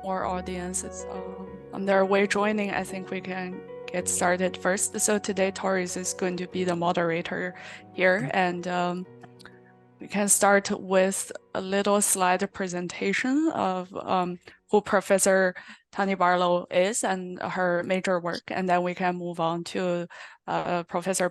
more audiences on their way joining, I think we can get started first. So today, Torres is going to be the moderator here, and we can start with a little slide presentation of who Professor Tani Barlow is and her major work, and then we can move on to Professor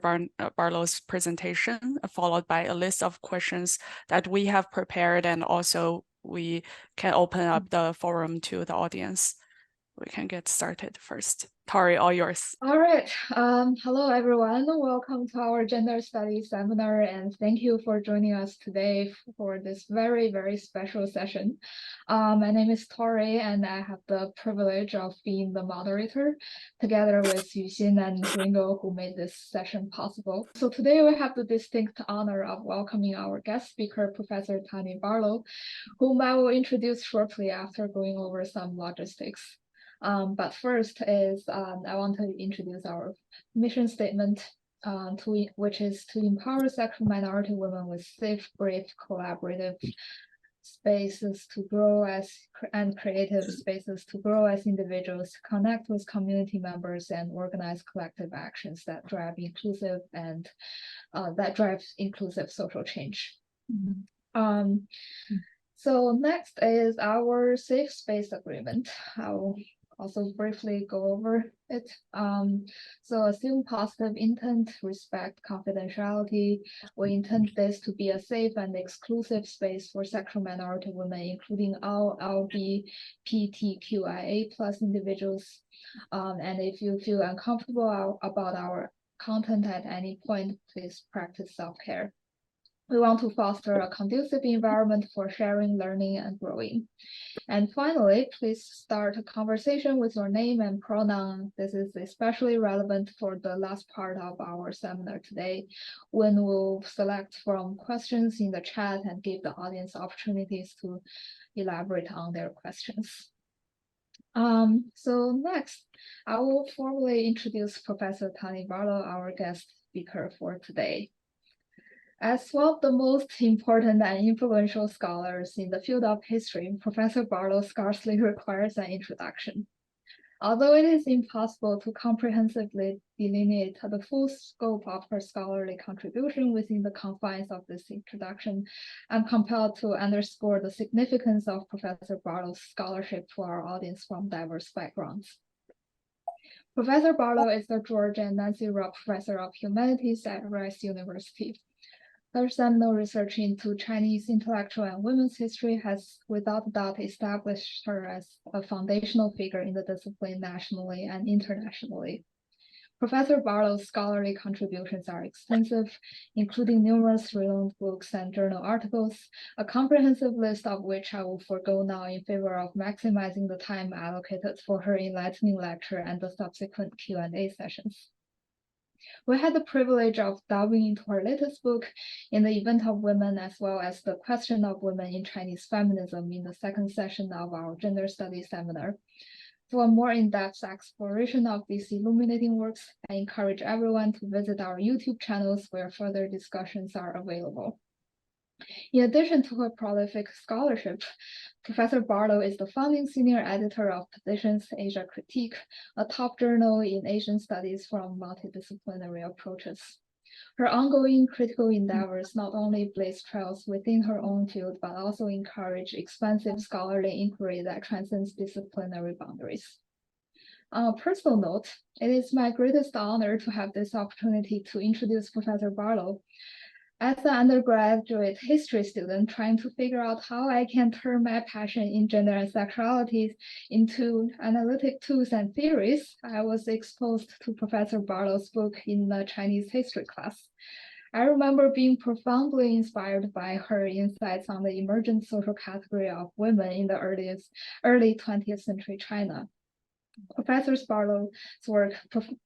Barlow's presentation, followed by a list of questions that we have prepared, and also we can open up the forum to the audience. We can get started first. Tari, all yours. All right. Hello, everyone. Welcome to our gender studies seminar, and thank you for joining us today for this very, very special session. My name is Tori, and I have the privilege of being the moderator together with Yuxin and Ringo, who made this session possible. So today we have the distinct honor of welcoming our guest speaker, Professor Tani Barlow, whom I will introduce shortly after going over some logistics. But first is I want to introduce our mission statement, which is to empower sexual minority women with safe, brave, collaborative spaces to grow and creative spaces to grow as individuals, connect with community members, and organize collective actions that drive inclusive social change. So next is our safe space agreement. I'll also briefly go over it. So assume positive intent, respect confidentiality. We intend this to be a safe and exclusive space for sexual minority women, including all LGBTQIA+ individuals. And if you feel uncomfortable about our content at any point, please practice self-care. We want to foster a conducive environment for sharing, learning, and growing. And finally, please start a conversation with your name and pronoun. This is especially relevant for the last part of our seminar today, when we'll select from questions in the chat and give the audience opportunities to elaborate on their questions. So next, I will formally introduce Professor Tani Barlow, our guest speaker for today. As one of the most important and influential scholars in the field of history, Professor Barlow scarcely requires an introduction. Although it is impossible to comprehensively delineate the full scope of her scholarly contribution within the confines of this introduction, I'm compelled to underscore the significance of Professor Barlow's scholarship to our audience from diverse backgrounds. Professor Barlow is the George and Nancy Rupp Professor of Humanities at Rice University. Her seminal research into Chinese intellectual and women's history has without doubt established her as a foundational figure in the discipline nationally and internationally. Professor Barlow's scholarly contributions are extensive, including numerous renowned books and journal articles, a comprehensive list of which I will forego now in favor of maximizing the time allocated for her enlightening lecture and the subsequent Q&A sessions. We had the privilege of delving into her latest book, In the Event of Women, as well as the question of women in Chinese feminism in the second session of our gender studies seminar. For a more in-depth exploration of these illuminating works, I encourage everyone to visit our YouTube channels where further discussions are available. In addition to her prolific scholarship, Professor Barlow is the founding senior editor of Positions Asia Critique, a top journal in Asian studies from multidisciplinary approaches. Her ongoing critical endeavors not only blaze trails within her own field, but also encourage expansive scholarly inquiry that transcends disciplinary boundaries. On a personal note, it is my greatest honor to have this opportunity to introduce Professor Barlow. As an undergraduate history student trying to figure out how I can turn my passion in gender and sexuality into analytic tools and theories, I was exposed to Professor Barlow's book in the Chinese history class. I remember being profoundly inspired by her insights on the emergent social category of women in the early 20th century China. Professor Barlow's work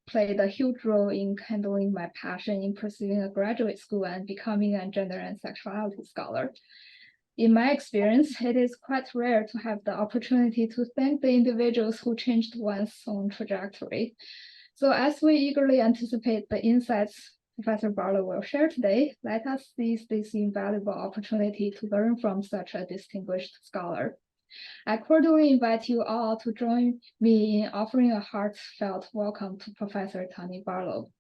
played a huge role in kindling my passion in pursuing a graduate school and becoming a gender and sexuality scholar. In my experience, it is quite rare to have the opportunity to thank the individuals who changed one's own trajectory. So as we eagerly anticipate the insights Professor Barlow will share today, let us seize this invaluable opportunity to learn from such a distinguished scholar. I cordially invite you all to join me in offering a heartfelt welcome to Professor Tani Barlow.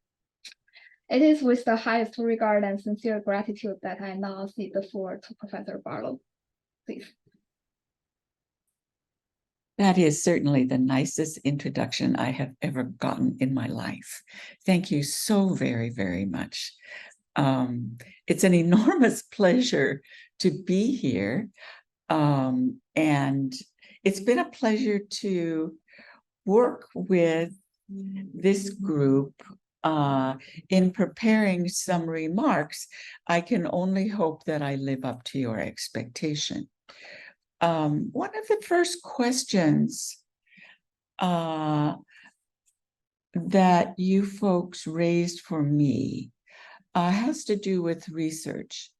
It is with the highest regard and sincere gratitude that I now cede the floor to Professor Barlow. Please. That is certainly the nicest introduction I have ever gotten in my life. Thank you so very, very much. It's an enormous pleasure to be here. And it's been a pleasure to work with this group in preparing some remarks. I can only hope that I live up to your expectation. One of the first questions that you folks raised for me has to do with research.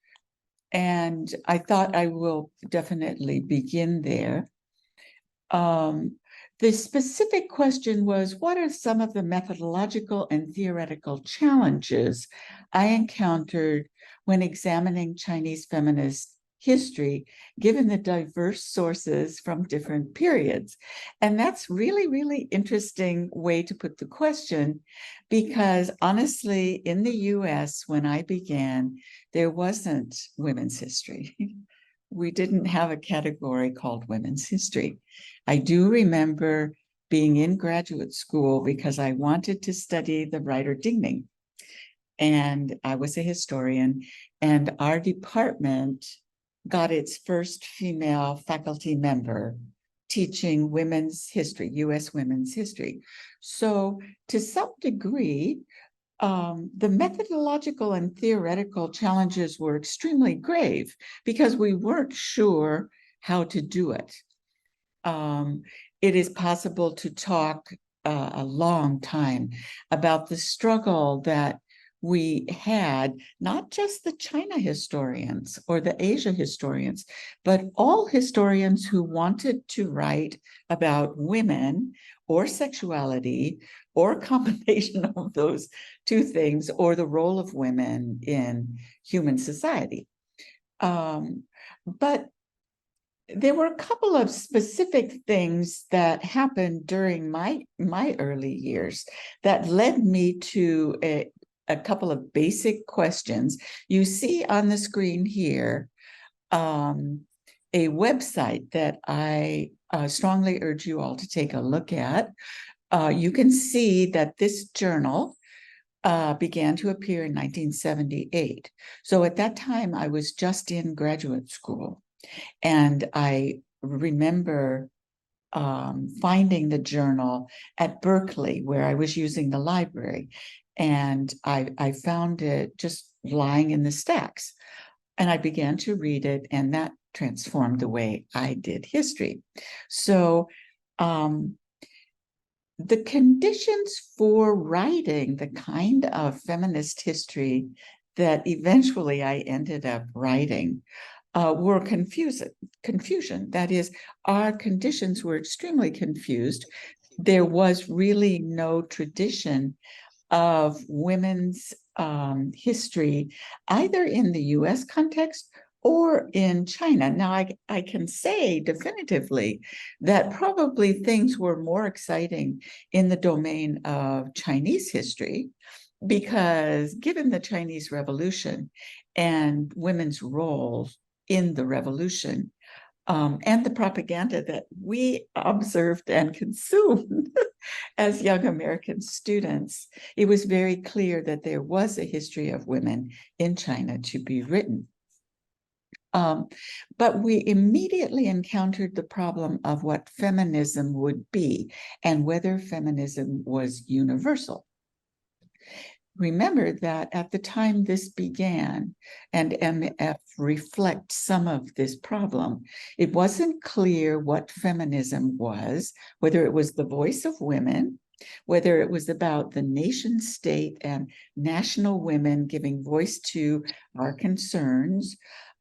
And I thought I will definitely begin there. The specific question was, what are some of the methodological and theoretical challenges I encountered when examining Chinese feminist history, given the diverse sources from different periods? And that's really, really interesting way to put the question, because honestly, in the US, when I began, there wasn't women's history. We didn't have a category called women's history. I do remember being in graduate school because I wanted to study the writer Ding Ning. And I was a historian, and our department got its first female faculty member teaching women's history, US women's history. So to some degree, the methodological and theoretical challenges were extremely grave because we weren't sure how to do it. It is possible to talk a long time about the struggle that we had, not just the China historians or the Asia historians, but all historians who wanted to write about women or sexuality or a combination of those two things, or the role of women in human society. But there were a couple of specific things that happened during my early years that led me to a couple of basic questions. You see on the screen here a website that I strongly urge you all to take a look at. You can see that this journal began to appear in 1978. So at that time, I was just in graduate school. And I remember finding the journal at Berkeley, where I was using the library. And I found it just lying in the stacks. And I began to read it, and that transformed the way I did history. So the conditions for writing the kind of feminist history that eventually I ended up writing were confusion. That is, our conditions were extremely confused. There was really no tradition of women's history, either in the US context or in China. Now, I can say definitively that probably things were more exciting in the domain of Chinese history, because given the Chinese Revolution and women's roles in the revolution, and the propaganda that we observed and consumed as young American students, it was very clear that there was a history of women in China to be written. But we immediately encountered the problem of what feminism would be and whether feminism was universal. Remember that at the time this began, and MF reflects some of this problem, it wasn't clear what feminism was, whether it was the voice of women, whether it was about the nation state and national women giving voice to our concerns,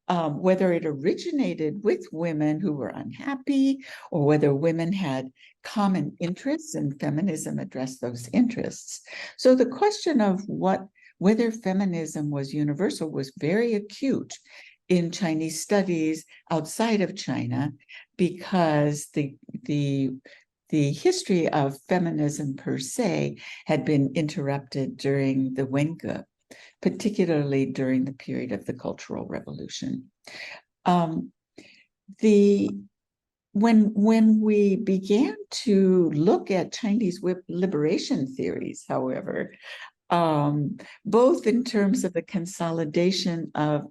whether it originated with women who were unhappy, or whether women had common interests and feminism addressed those interests. So the question of whether feminism was universal was very acute in Chinese studies outside of China, because the history of feminism per se had been interrupted during the Wengue, particularly during the period of the Cultural Revolution. When we began to look at Chinese liberation theories, however, both in terms of the consolidation of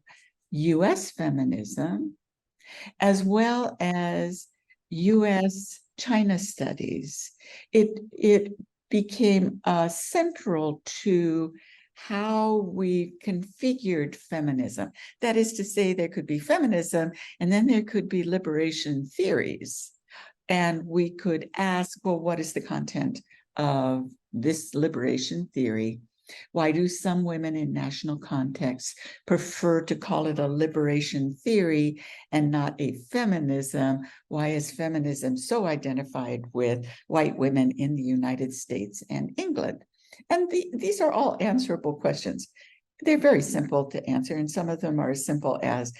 US feminism, as well as US China studies, it became central to how we configured feminism. That is to say, there could be feminism, and then there could be liberation theories. And we could ask, well, what is the content of this liberation theory? Why do some women in national contexts prefer to call it a liberation theory and not a feminism? Why is feminism so identified with white women in the United States and England? And these are all answerable questions. They're very simple to answer, and some of them are as simple as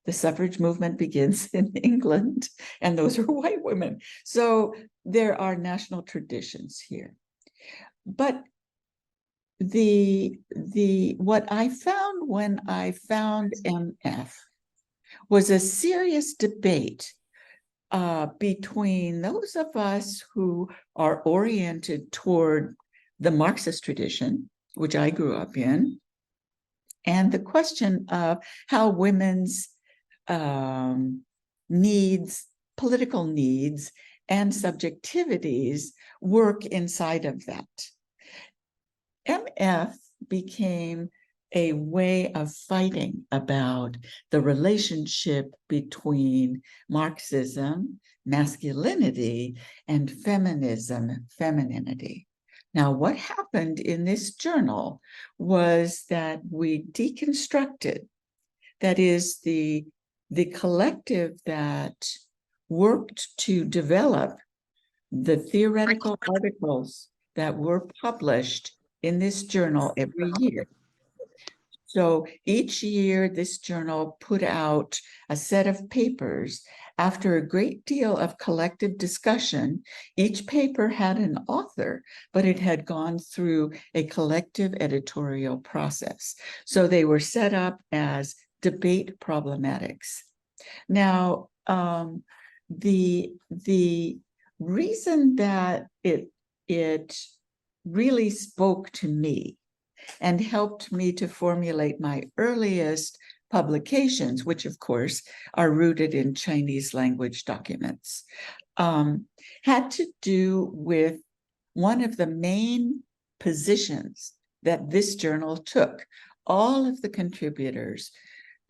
the suffrage movement begins in England, and those are white women. So there are national traditions here. But what I found when I found MF was a serious debate between those of us who are oriented toward the Marxist tradition, which I grew up in, and the question of how women's needs, political needs, and subjectivities work inside of that. MF became a way of fighting about the relationship between Marxism, masculinity, and feminism, femininity. Now, what happened in this journal was that we deconstructed, that is, the collective that worked to develop the theoretical articles that were published in this journal every year. So each year, this journal put out a set of papers. After a great deal of collective discussion, each paper had an author, but it had gone through a collective editorial process. So they were set up as debate problematics. Now, the reason that it really spoke to me and helped me to formulate my earliest publications, which of course are rooted in Chinese language documents, had to do with one of the main positions that this journal took. All of the contributors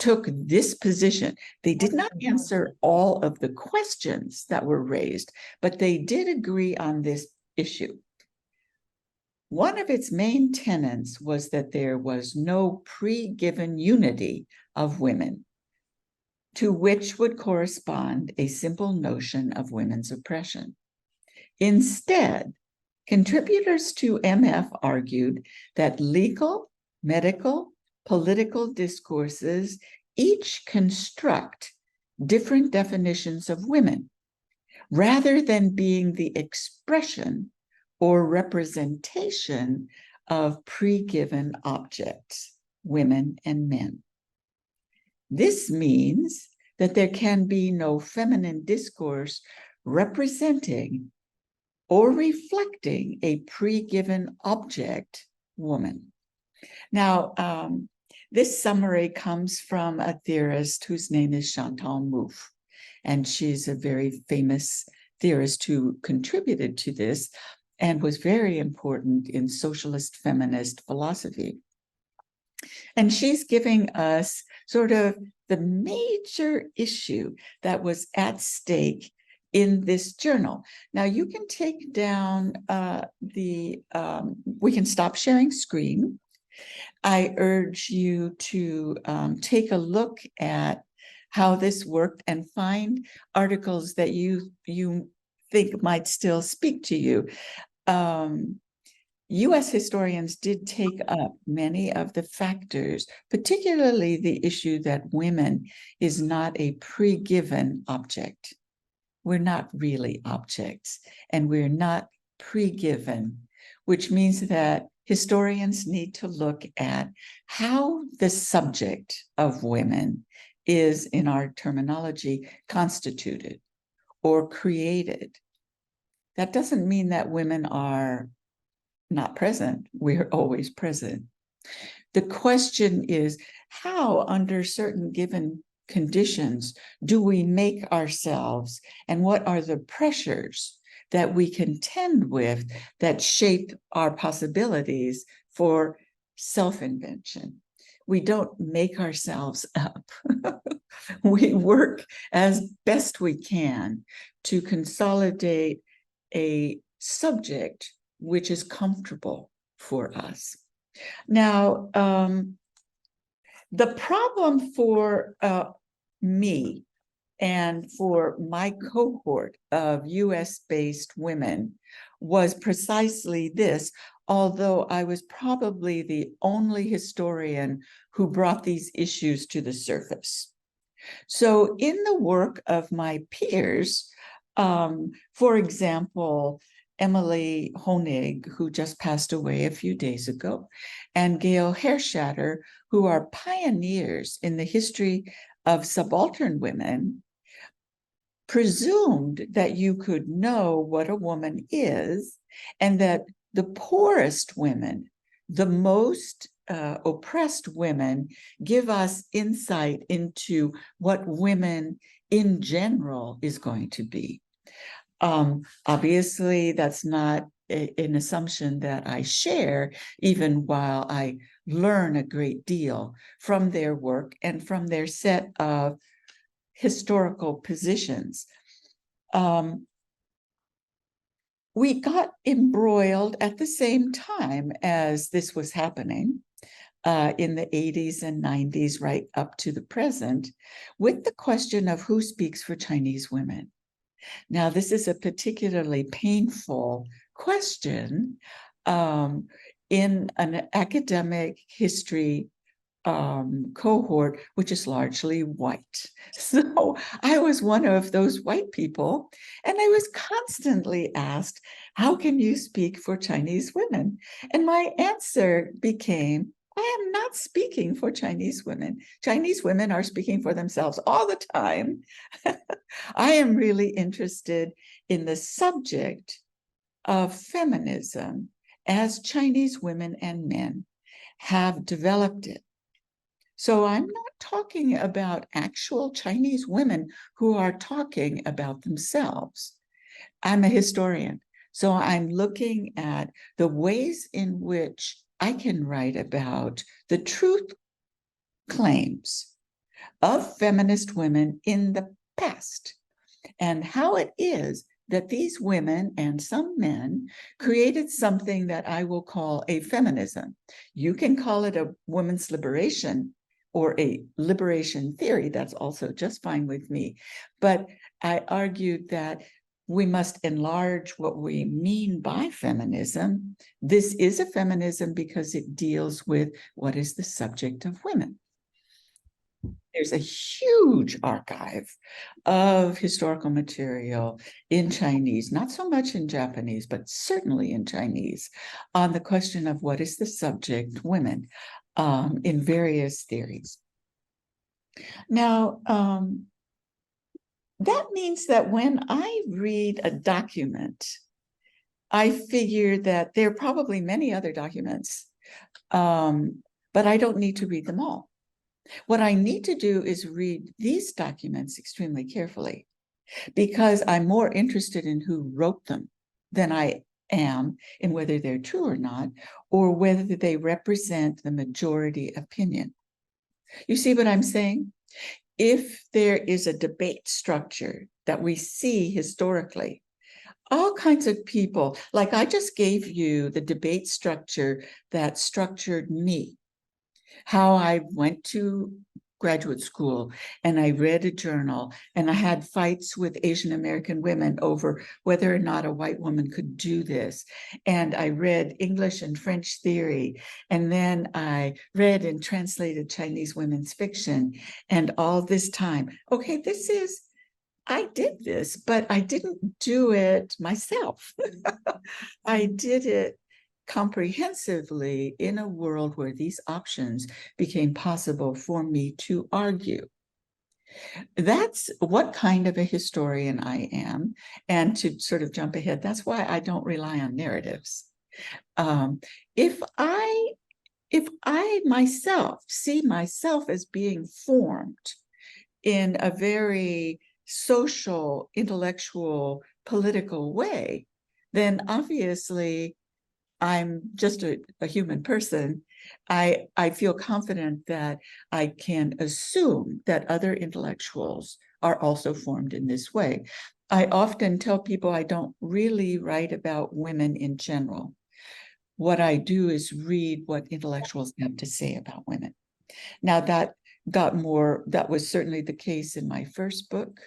took this position. They did not answer all of the questions that were raised, but they did agree on this issue. One of its main tenets was that there was no pre-given unity of women, to which would correspond a simple notion of women's oppression. Instead, contributors to MF argued that legal, medical, political discourses each construct different definitions of women, rather than being the expression or representation of pre-given objects, women and men. This means that there can be no feminine discourse representing or reflecting a pre-given object, woman. Now, this summary comes from a theorist whose name is Chantal Mouffe, and she's a very famous theorist who contributed to this and was very important in socialist feminist philosophy. And she's giving us sort of the major issue that was at stake in this journal. Now you can take down we can stop sharing screen. I urge you to take a look at how this worked and find articles that you think might still speak to you. US historians did take up many of the factors, particularly the issue that women is not a pre-given object. we're not really objects, and we're not pre-given, which means that historians need to look at how the subject of women is, in our terminology, constituted or created. That doesn't mean that women are not present. We're always present. The question is, how, under certain given conditions, do we make ourselves, and what are the pressures that we contend with that shape our possibilities for self-invention? We don't make ourselves up. We work as best we can to consolidate a subject which is comfortable for us. Now, the problem for me and for my cohort of US-based women was precisely this, although I was probably the only historian who brought these issues to the surface. So in the work of my peers, for example, Emily Honig, who just passed away a few days ago, and Gail Herschatter, who are pioneers in the history of subaltern women, presumed that you could know what a woman is, and that the poorest women, the most oppressed women, give us insight into what women in general is going to be. Obviously, that's not an assumption that I share, even while I learn a great deal from their work and from their set of historical positions. We got embroiled at the same time as this was happening in the 80s and 90s, right up to the present, with the question of who speaks for Chinese women. Now, this is a particularly painful question in an academic history cohort, which is largely white. So I was one of those white people, and I was constantly asked, how can you speak for Chinese women? And my answer became, I am not speaking for Chinese women. Chinese women are speaking for themselves all the time. I am really interested in the subject of feminism as Chinese women and men have developed it. So I'm not talking about actual Chinese women who are talking about themselves. I'm a historian, so I'm looking at the ways in which I can write about the truth claims of feminist women in the past, and how it is that these women and some men created something that I will call a feminism. You can call it a women's liberation or a liberation theory. That's also just fine with me. But I argued that we must enlarge what we mean by feminism. This is a feminism because it deals with what is the subject of women. There's a huge archive of historical material in Chinese, not so much in Japanese, but certainly in Chinese, on the question of what is the subject, women, in various theories. Now, that means that when I read a document, I figure that there are probably many other documents, but I don't need to read them all. What I need to do is read these documents extremely carefully, because I'm more interested in who wrote them than I am in whether they're true or not, or whether they represent the majority opinion. You see what I'm saying? If there is a debate structure that we see historically, all kinds of people, like I just gave you the debate structure that structured me, how I went to graduate school and I read a journal and I had fights with Asian American women over whether or not a white woman could do this. And I read English and French theory. And then I read and translated Chinese women's fiction. And all this time, okay, this is I did this, but I didn't do it myself. I did it comprehensively in a world where these options became possible for me to argue. That's what kind of a historian I am. And to sort of jump ahead, that's why I don't rely on narratives. Um, if I myself see myself as being formed in a very social, intellectual, political way, then obviously I'm just a human person. I feel confident that I can assume that other intellectuals are also formed in this way. I often tell people I don't really write about women in general. What I do is read what intellectuals have to say about women. Now that was certainly the case in my first book.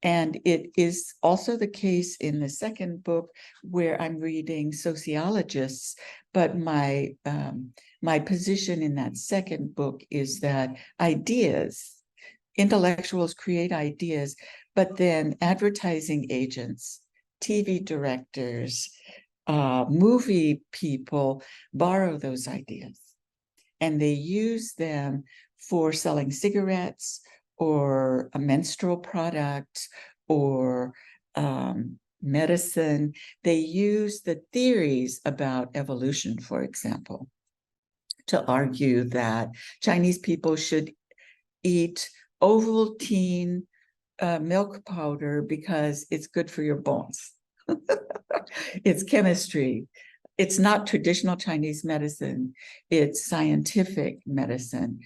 And it is also the case in the second book, where I'm reading sociologists, but my position in that second book is that intellectuals create ideas, but then advertising agents, TV directors, movie people borrow those ideas, and they use them for selling cigarettes or a menstrual product or medicine. They use the theories about evolution, for example, to argue that Chinese people should eat Ovaltine milk powder because it's good for your bones. It's chemistry. It's not traditional Chinese medicine. It's scientific medicine.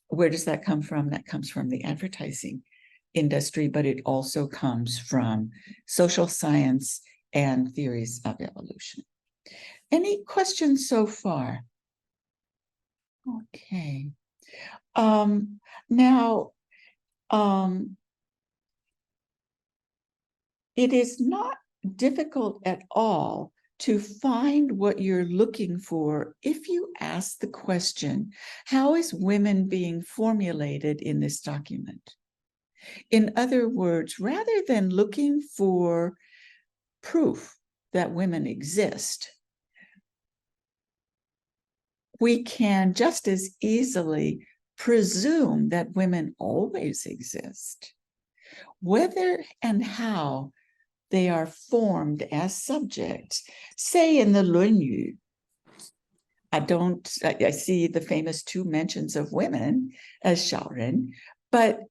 Where does that come from? That comes from the advertising industry, but it also comes from social science and theories of evolution. Any questions so far? Okay. Now, it is not difficult at all to find what you're looking for if you ask the question, how is women being formulated in this document? In other words, rather than looking for proof that women exist, we can just as easily presume that women always exist. Whether and how they are formed as subjects, say in the Luanyu, I see the famous 2 mentions of women as Xiaoren, but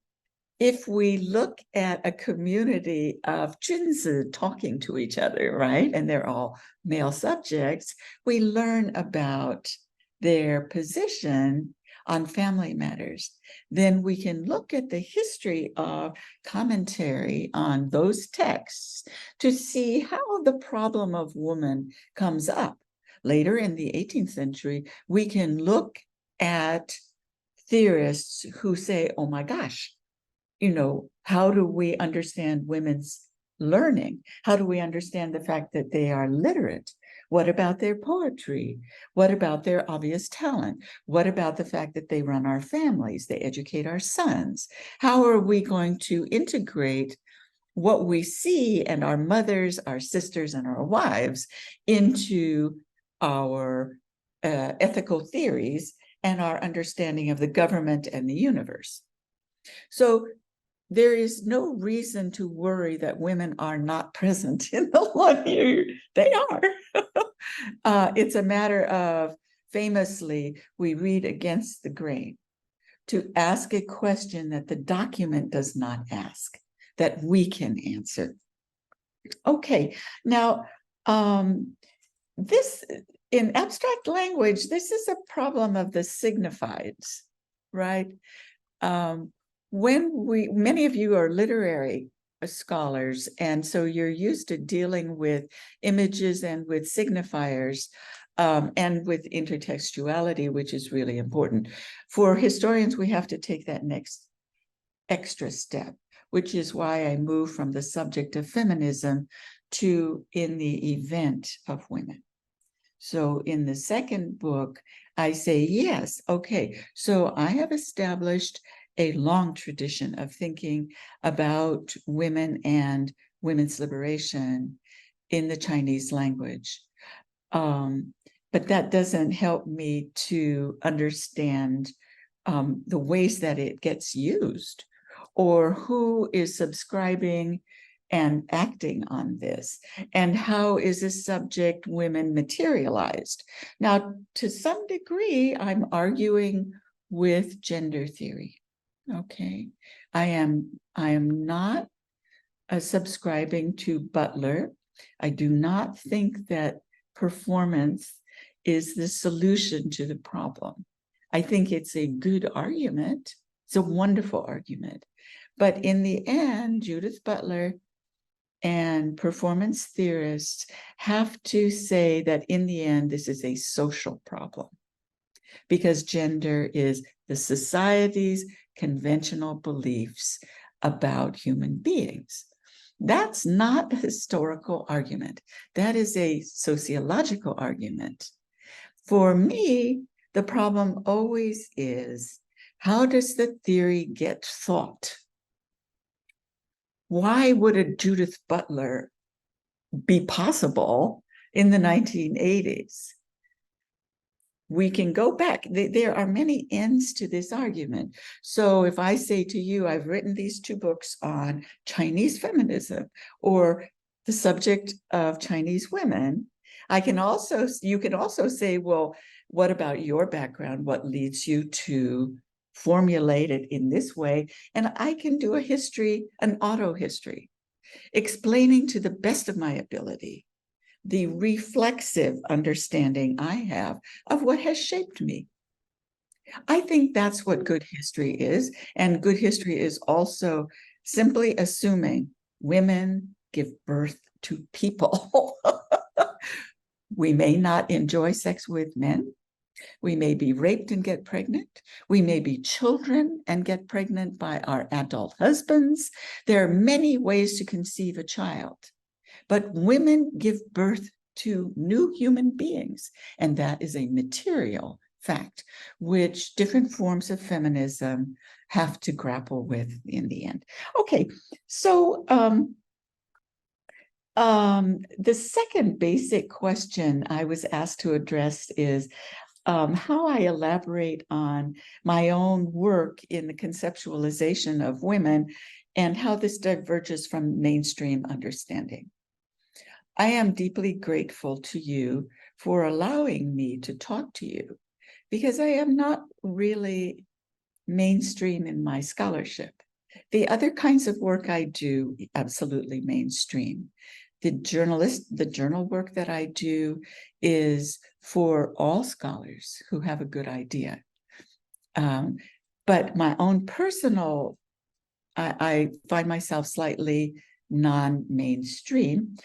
if we look at a community of Junzi talking to each other, right, and they're all male subjects, we learn about their position on family matters. Then we can look at the history of commentary on those texts to see how the problem of woman comes up. Later in the 18th century, we can look at theorists who say, oh my gosh, how do we understand women's learning? How do we understand the fact that they are literate? What about their poetry? What about their obvious talent? What about the fact that they run our families? They educate our sons? How are we going to integrate what we see and our mothers, our sisters, and our wives into our ethical theories and our understanding of the government and the universe? So there is no reason to worry that women are not present in the Luanyu. They are. It's a matter of, famously, we read against the grain to ask a question that the document does not ask, that we can answer. Okay, now, this, in abstract language, this is a problem of the signifieds, right? Many of you are literary scholars, and so you're used to dealing with images and with signifiers, and with intertextuality, which is really important. For historians, we have to take that next extra step, which is why I move from the subject of feminism to in the event of women. So in the second book, I say, yes, okay, so I have established a long tradition of thinking about women and women's liberation in the Chinese language. But that doesn't help me to understand the ways that it gets used, or who is subscribing and acting on this, and how is this subject women materialized. Now, to some degree, I'm arguing with gender theory. Okay, I am not subscribing to Butler. I do not think that performance is the solution to the problem. I think it's a good argument. It's a wonderful argument. But in the end, Judith Butler and performance theorists have to say that in the end, this is a social problem, because gender is the society's conventional beliefs about human beings. That's not a historical argument. That is a sociological argument. For me, the problem always is, how does the theory get thought? Why would a Judith Butler be possible in the 1980s? We can go back. There are many ends to this argument. So if I say to you, I've written these 2 books on Chinese feminism or the subject of Chinese women, you can also say, well, what about your background? What leads you to formulate it in this way? And I can do a history, an auto history, explaining to the best of my ability the reflexive understanding I have of what has shaped me. I think that's what good history is. And good history is also simply assuming women give birth to people. We may not enjoy sex with men. We may be raped and get pregnant. We may be children and get pregnant by our adult husbands. There are many ways to conceive a child. But women give birth to new human beings, and that is a material fact, which different forms of feminism have to grapple with in the end. Okay, so the second basic question I was asked to address is how I elaborate on my own work in the conceptualization of women and how this diverges from mainstream understanding. I am deeply grateful to you for allowing me to talk to you, because I am not really mainstream in my scholarship. The other kinds of work I do, absolutely mainstream. The journal work that I do is for all scholars who have a good idea. But my own personal, I find myself slightly non-mainstream.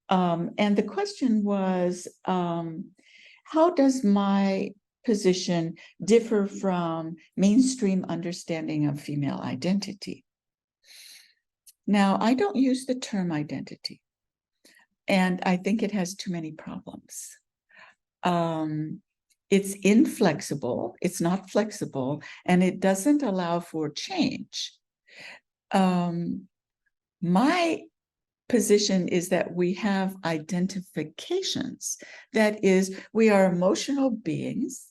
And the question was, how does my position differ from mainstream understanding of female identity? Now, I don't use the term identity, and I think it has too many problems. It's inflexible, it's not flexible, and it doesn't allow for change. My position is that we have identifications. That is, we are emotional beings,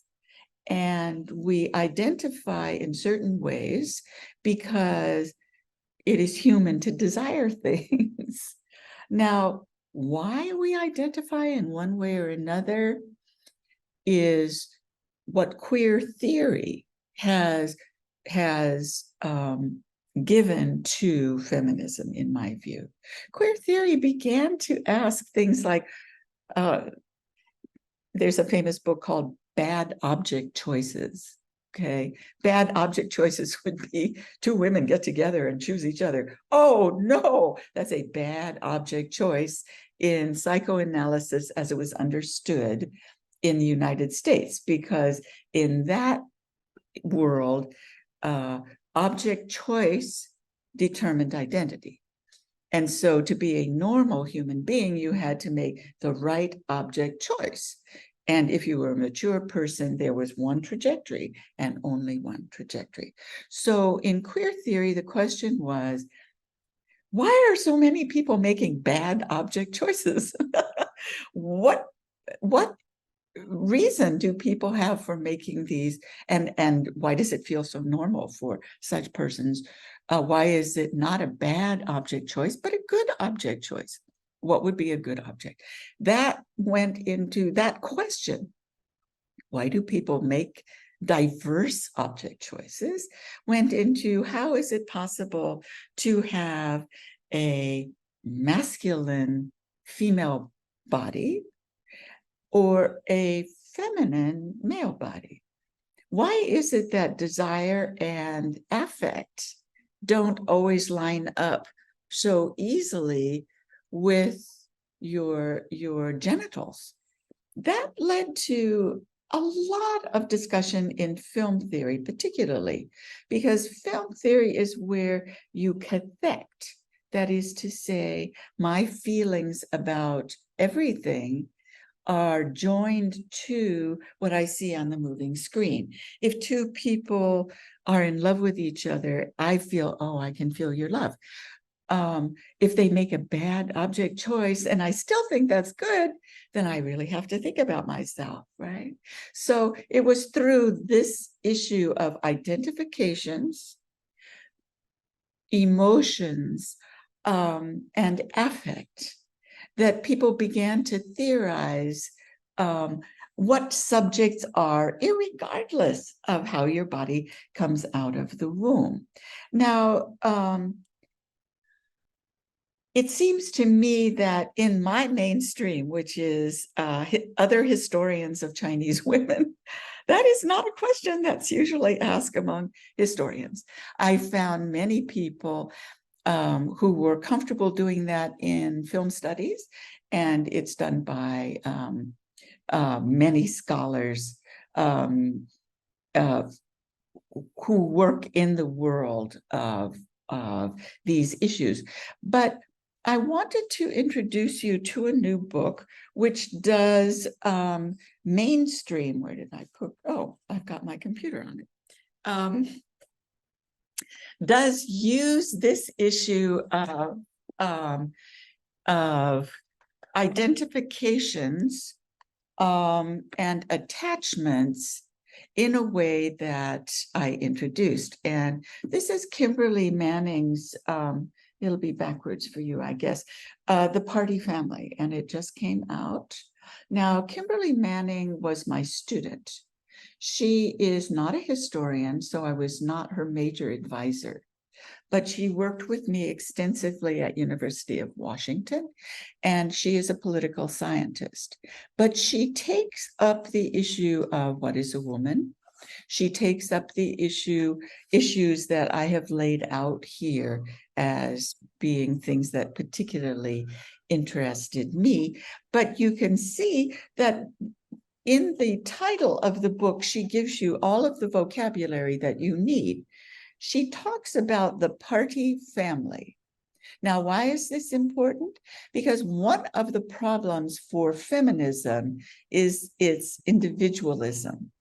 and we identify in certain ways because it is human to desire things. Now, why we identify in one way or another is what queer theory has given to feminism, in my view. Queer theory began to ask things like, there's a famous book called Bad Object Choices. Okay, bad object choices would be 2 women get together and choose each other. Oh no, that's a bad object choice in psychoanalysis as it was understood in the United States, because in that world, object choice determined identity. And so to be a normal human being, you had to make the right object choice. And if you were a mature person, there was one trajectory and only one trajectory. So in queer theory, the question was, why are so many people making bad object choices? What reason do people have for making these, and why does it feel so normal for such persons? Why is it not a bad object choice, but a good object choice? What would be a good object? That went into that question. Why do people make diverse object choices? Went into how is it possible to have a masculine female body or a feminine male body? Why is it that desire and affect don't always line up so easily with your genitals? That led to a lot of discussion in film theory, particularly because film theory is where you connect. That is to say, my feelings about everything are joined to what I see on the moving screen. If two people are in love with each other, I feel, oh, I can feel your love. If they make a bad object choice and I still think that's good, then I really have to think about myself, right? So it was through this issue of identifications, emotions, and affect that people began to theorize what subjects are, irregardless of how your body comes out of the womb. Now, it seems to me that in my mainstream, which is other historians of Chinese women, that is not a question that's usually asked among historians. I found many people who were comfortable doing that in film studies, and it's done by many scholars who work in the world of these issues. But I wanted to introduce you to a new book, which does mainstream. Where did I put? Oh, I've got my computer on it. Does use this issue of identifications and attachments in a way that I introduced. And this is Kimberly Manning's, it'll be backwards for you, I guess, The Party Family, and it just came out. Now, Kimberly Manning was my student. She is not a historian, so I was not her major advisor, but she worked with me extensively at University of Washington, and she is a political scientist. But she takes up the issue of what is a woman. She takes up the issues that I have laid out here as being things that particularly interested me. But you can see that in the title of the book, she gives you all of the vocabulary that you need. She talks about the party family. Now, why is this important? Because one of the problems for feminism is its individualism.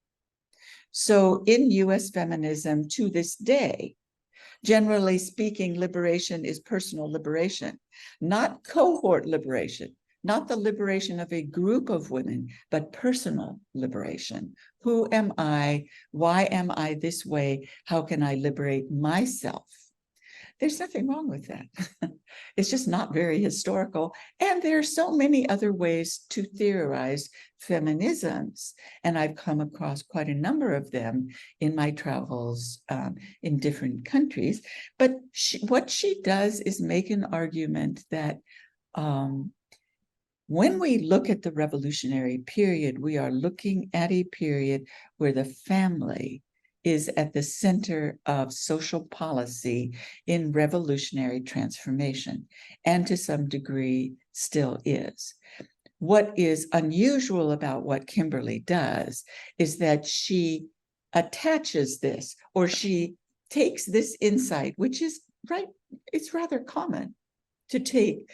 So in US feminism to this day, generally speaking, liberation is personal liberation, not cohort liberation, not the liberation of a group of women, but personal liberation. Who am I? Why am I this way? How can I liberate myself? There's nothing wrong with that. It's just not very historical. And there are so many other ways to theorize feminisms. And I've come across quite a number of them in my travels in different countries. But what she does is make an argument that when we look at the revolutionary period, we are looking at a period where the family is at the center of social policy in revolutionary transformation, and to some degree still is. What is unusual about what Kimberly does is that she attaches this, or she takes this insight, which is right, it's rather common to take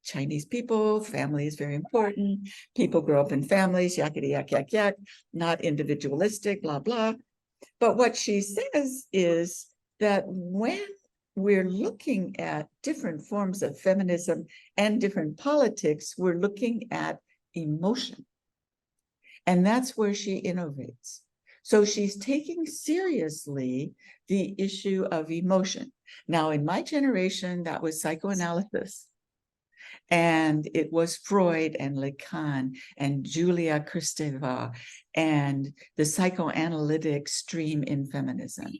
Chinese people, family is very important. People grow up in families, yakety yak, yak, yak, not individualistic, blah, blah. But what she says is that when we're looking at different forms of feminism and different politics, we're looking at emotion. And that's where she innovates. So she's taking seriously the issue of emotion. Now, in my generation, that was psychoanalysis. And it was Freud and Lacan and Julia Kristeva and the psychoanalytic stream in feminism.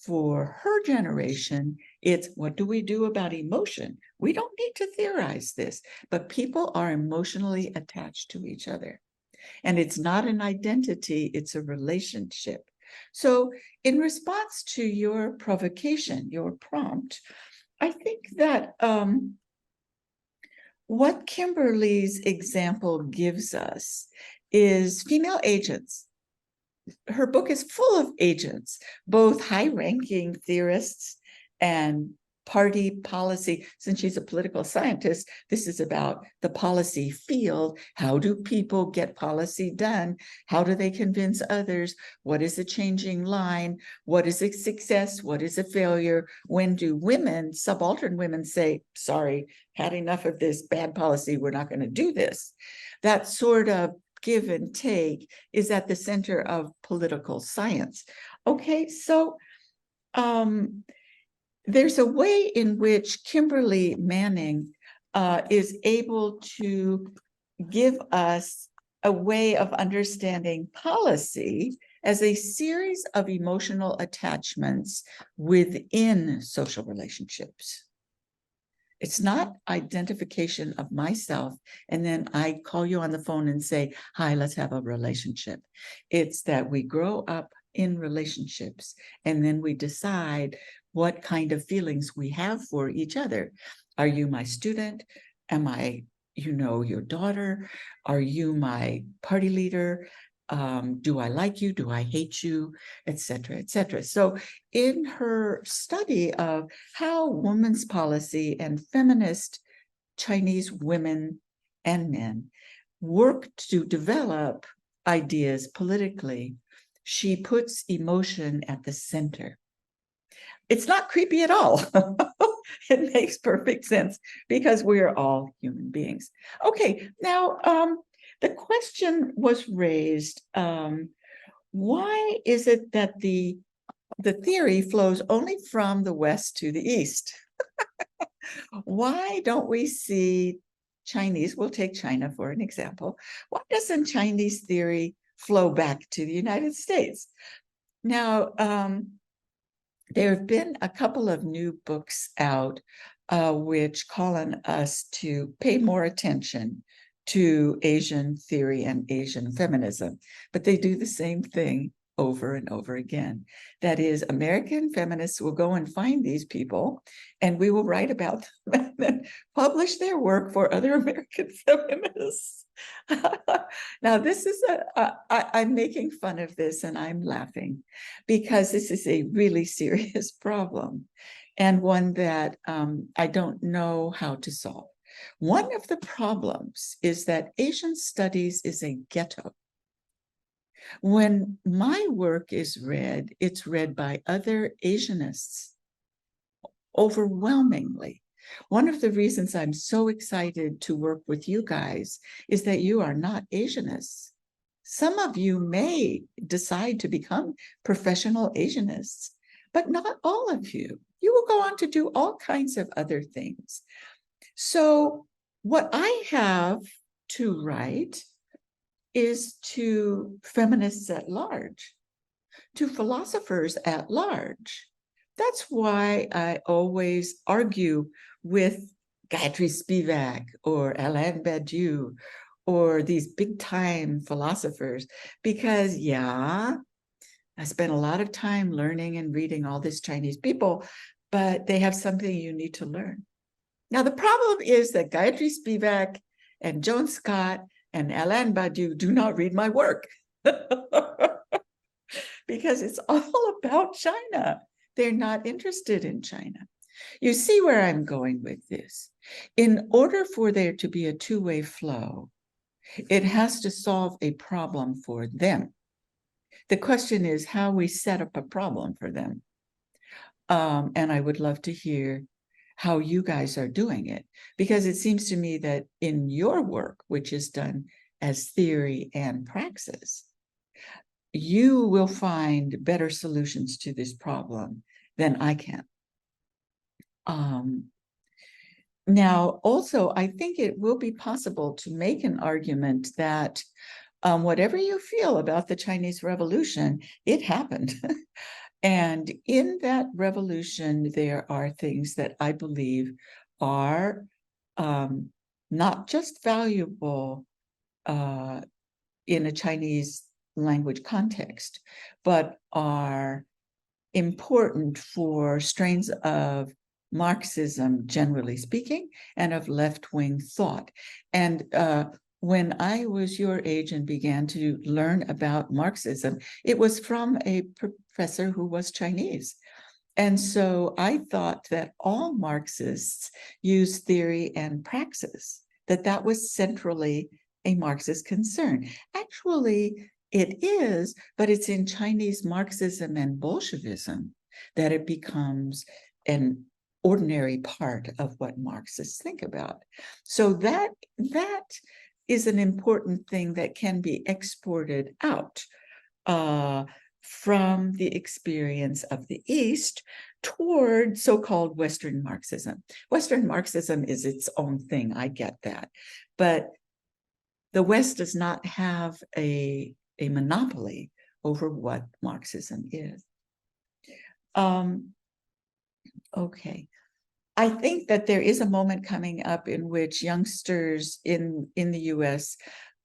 For her generation, it's what do we do about emotion? We don't need to theorize this, but people are emotionally attached to each other. And it's not an identity, it's a relationship. So in response to your provocation, your prompt, I think that what Kimberly's example gives us is female agents. Her book is full of agents, both high-ranking theorists and party policy. Since she's a political scientist, this is about the policy field. How do people get policy done? How do they convince others? What is a changing line? What is a success? What is a failure? When do women, subaltern women, say, sorry, had enough of this bad policy, we're not going to do this? That sort of give and take is at the center of political science. Okay, so there's a way in which Kimberly Manning is able to give us a way of understanding policy as a series of emotional attachments within social relationships. It's not identification of myself, and then I call you on the phone and say, hi, let's have a relationship. It's that we grow up in relationships, and then we decide what kind of feelings we have for each other. Are you my student? Am I, your daughter? Are you my party leader? Do I like you? Do I hate you? Et cetera, et cetera. So in her study of how women's policy and feminist Chinese women and men work to develop ideas politically, she puts emotion at the center. It's not creepy at all. It makes perfect sense because we are all human beings. Okay, now the question was raised, why is it that the theory flows only from the West to the East? Why don't we see Chinese, we'll take China for an example, why doesn't Chinese theory flow back to the United States? Now, there have been a couple of new books out which call on us to pay more attention to Asian theory and Asian feminism, but they do the same thing over and over again. That is, American feminists will go and find these people, and we will write about them and then publish their work for other American feminists. Now, this is I'm making fun of this and I'm laughing because this is a really serious problem and one that I don't know how to solve. One of the problems is that Asian studies is a ghetto. When my work is read, it's read by other Asianists overwhelmingly. One of the reasons I'm so excited to work with you guys is that you are not Asianists. Some of you may decide to become professional Asianists, but not all of you. You will go on to do all kinds of other things. So what I have to write is to feminists at large, to philosophers at large. That's why I always argue with Gayatri Spivak or Alain Badiou or these big time philosophers, because I spent a lot of time learning and reading all these Chinese people, but they have something you need to learn. Now, the problem is that Gayatri Spivak and Joan Scott and Alain Badiou do not read my work because it's all about China. They're not interested in China. You see where I'm going with this. In order for there to be a two-way flow, it has to solve a problem for them. The question is how we set up a problem for them. And I would love to hear how you guys are doing it, because it seems to me that in your work, which is done as theory and praxis, you will find better solutions to this problem than I can. Now, also, I think it will be possible to make an argument that whatever you feel about the Chinese Revolution, it happened. And in that revolution, there are things that I believe are not just valuable in a Chinese language context, but are important for strains of Marxism, generally speaking, and of left-wing thought. And when I was your age and began to learn about Marxism, it was from a professor who was Chinese. And so I thought that all Marxists use theory and praxis, that was centrally a Marxist concern. Actually, it is, but it's in Chinese Marxism and Bolshevism that it becomes an ordinary part of what Marxists think about. So that is an important thing that can be exported out from the experience of the East toward so-called Western Marxism. Western Marxism is its own thing, I get that. But the West does not have a monopoly over what Marxism is. Okay. I think that there is a moment coming up in which youngsters in the US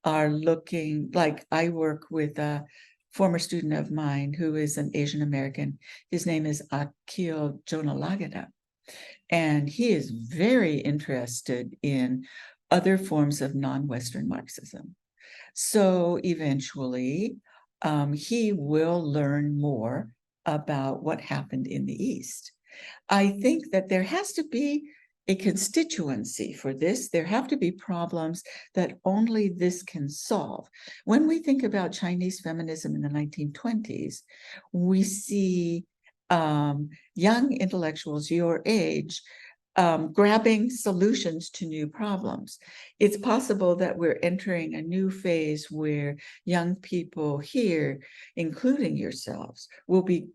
are looking, like I work with a former student of mine who is an Asian American. His name is Akil Jonalagada, and he is very interested in other forms of non-Western Marxism. So eventually, he will learn more about what happened in the East. I think that there has to be a constituency for this. There have to be problems that only this can solve. When we think about Chinese feminism in the 1920s, we see young intellectuals your age grabbing solutions to new problems. It's possible that we're entering a new phase where young people here, including yourselves, will be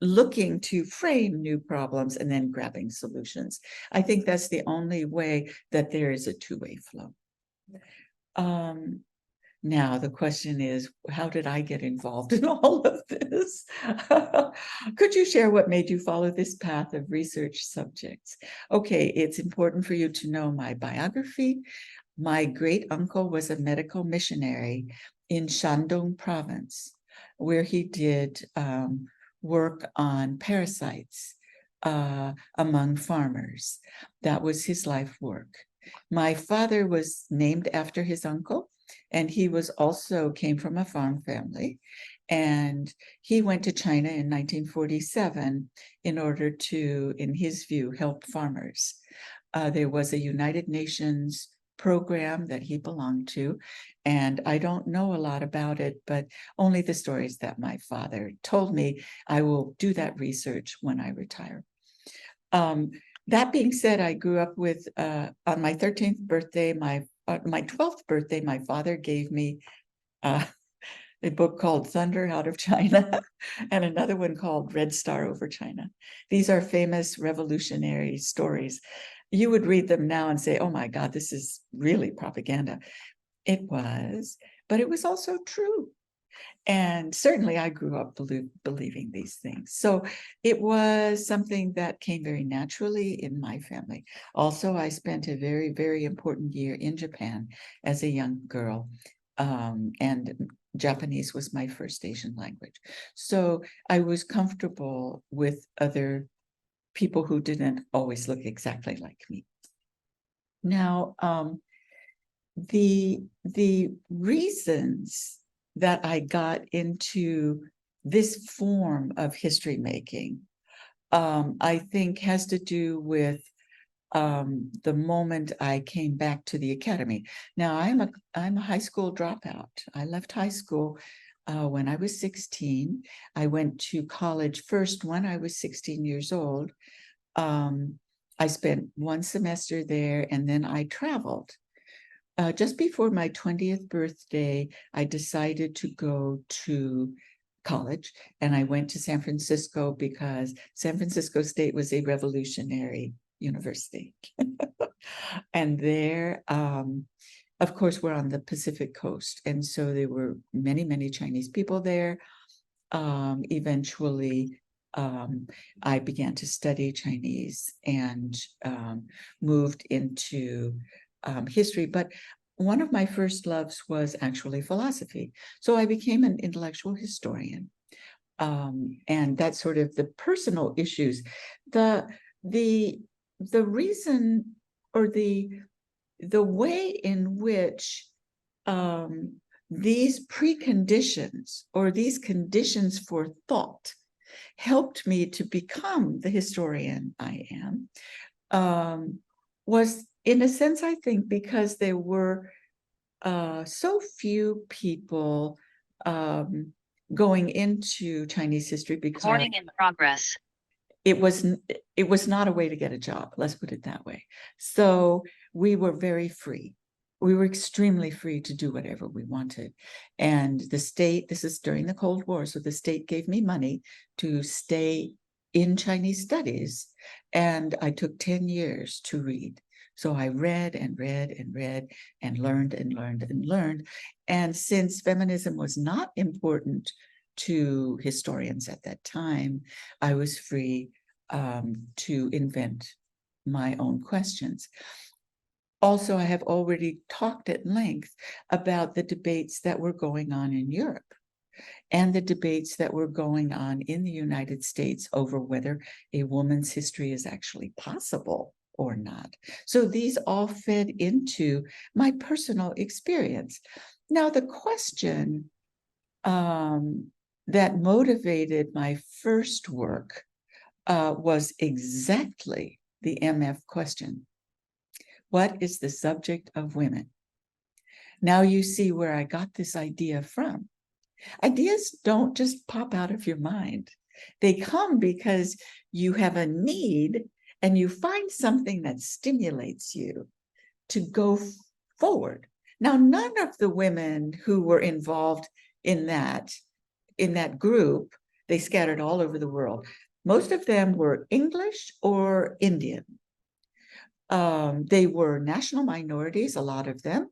looking to frame new problems and then grabbing solutions. I think that's the only way that there is a two-way flow. Now the question is, how did I get involved in all of this? Could you share what made you follow this path of research subjects? Okay, it's important for you to know my biography. My great uncle was a medical missionary in Shandong province, where he did work on parasites among farmers. That was his life work. My father was named after his uncle, and he was also came from a farm family. And he went to China in 1947 in order to, in his view, help farmers. There was a United Nations program that he belonged to, and I don't know a lot about it, but only the stories that my father told me. I will do that research when I retire. That being said, I grew up with, on my 13th birthday, my 12th birthday, my father gave me a book called Thunder Out of China and another one called Red Star Over China. These are famous revolutionary stories. You would read them now and say, oh my God, this is really propaganda. It was, but it was also true. And certainly I grew up believing these things. So it was something that came very naturally in my family. Also, I spent a very, very important year in Japan as a young girl. And Japanese was my first Asian language. So I was comfortable with other people who didn't always look exactly like me. Now, the reasons that I got into this form of history making I think has to do with the moment I came back to the academy. Now I'm a high school dropout. I left high school when I was 16. I went to college first when I was 16 years old. I spent one semester there and then I traveled. Just before my 20th birthday, I decided to go to college, and I went to San Francisco because San Francisco State was a revolutionary university. And there, of course, we're on the Pacific coast, and so there were many, many Chinese people there. Eventually, I began to study Chinese and moved into history. But one of my first loves was actually philosophy. So I became an intellectual historian. And that's sort of the personal issues. The reason, or the way in which these preconditions or these conditions for thought helped me to become the historian I am, was in a sense, I think, because there were so few people going into Chinese history, because Recording in progress. it was not a way to get a job, let's put it that way. So we were very free. We were extremely free to do whatever we wanted. And the state, this is during the Cold War, so the state gave me money to stay in Chinese studies. And I took 10 years to read. So I read and read and read and learned and learned and learned. And since feminism was not important to historians at that time, I was free to invent my own questions. Also, I have already talked at length about the debates that were going on in Europe and the debates that were going on in the United States over whether a woman's history is actually possible or not. So these all fed into my personal experience. Now, the question that motivated my first work was exactly the MF question. What is the subject of women? Now you see where I got this idea from. Ideas don't just pop out of your mind. They come because you have a need and you find something that stimulates you to go forward. Now, none of the women who were involved in that group, they scattered all over the world. Most of them were English or Indian. They were national minorities, a lot of them.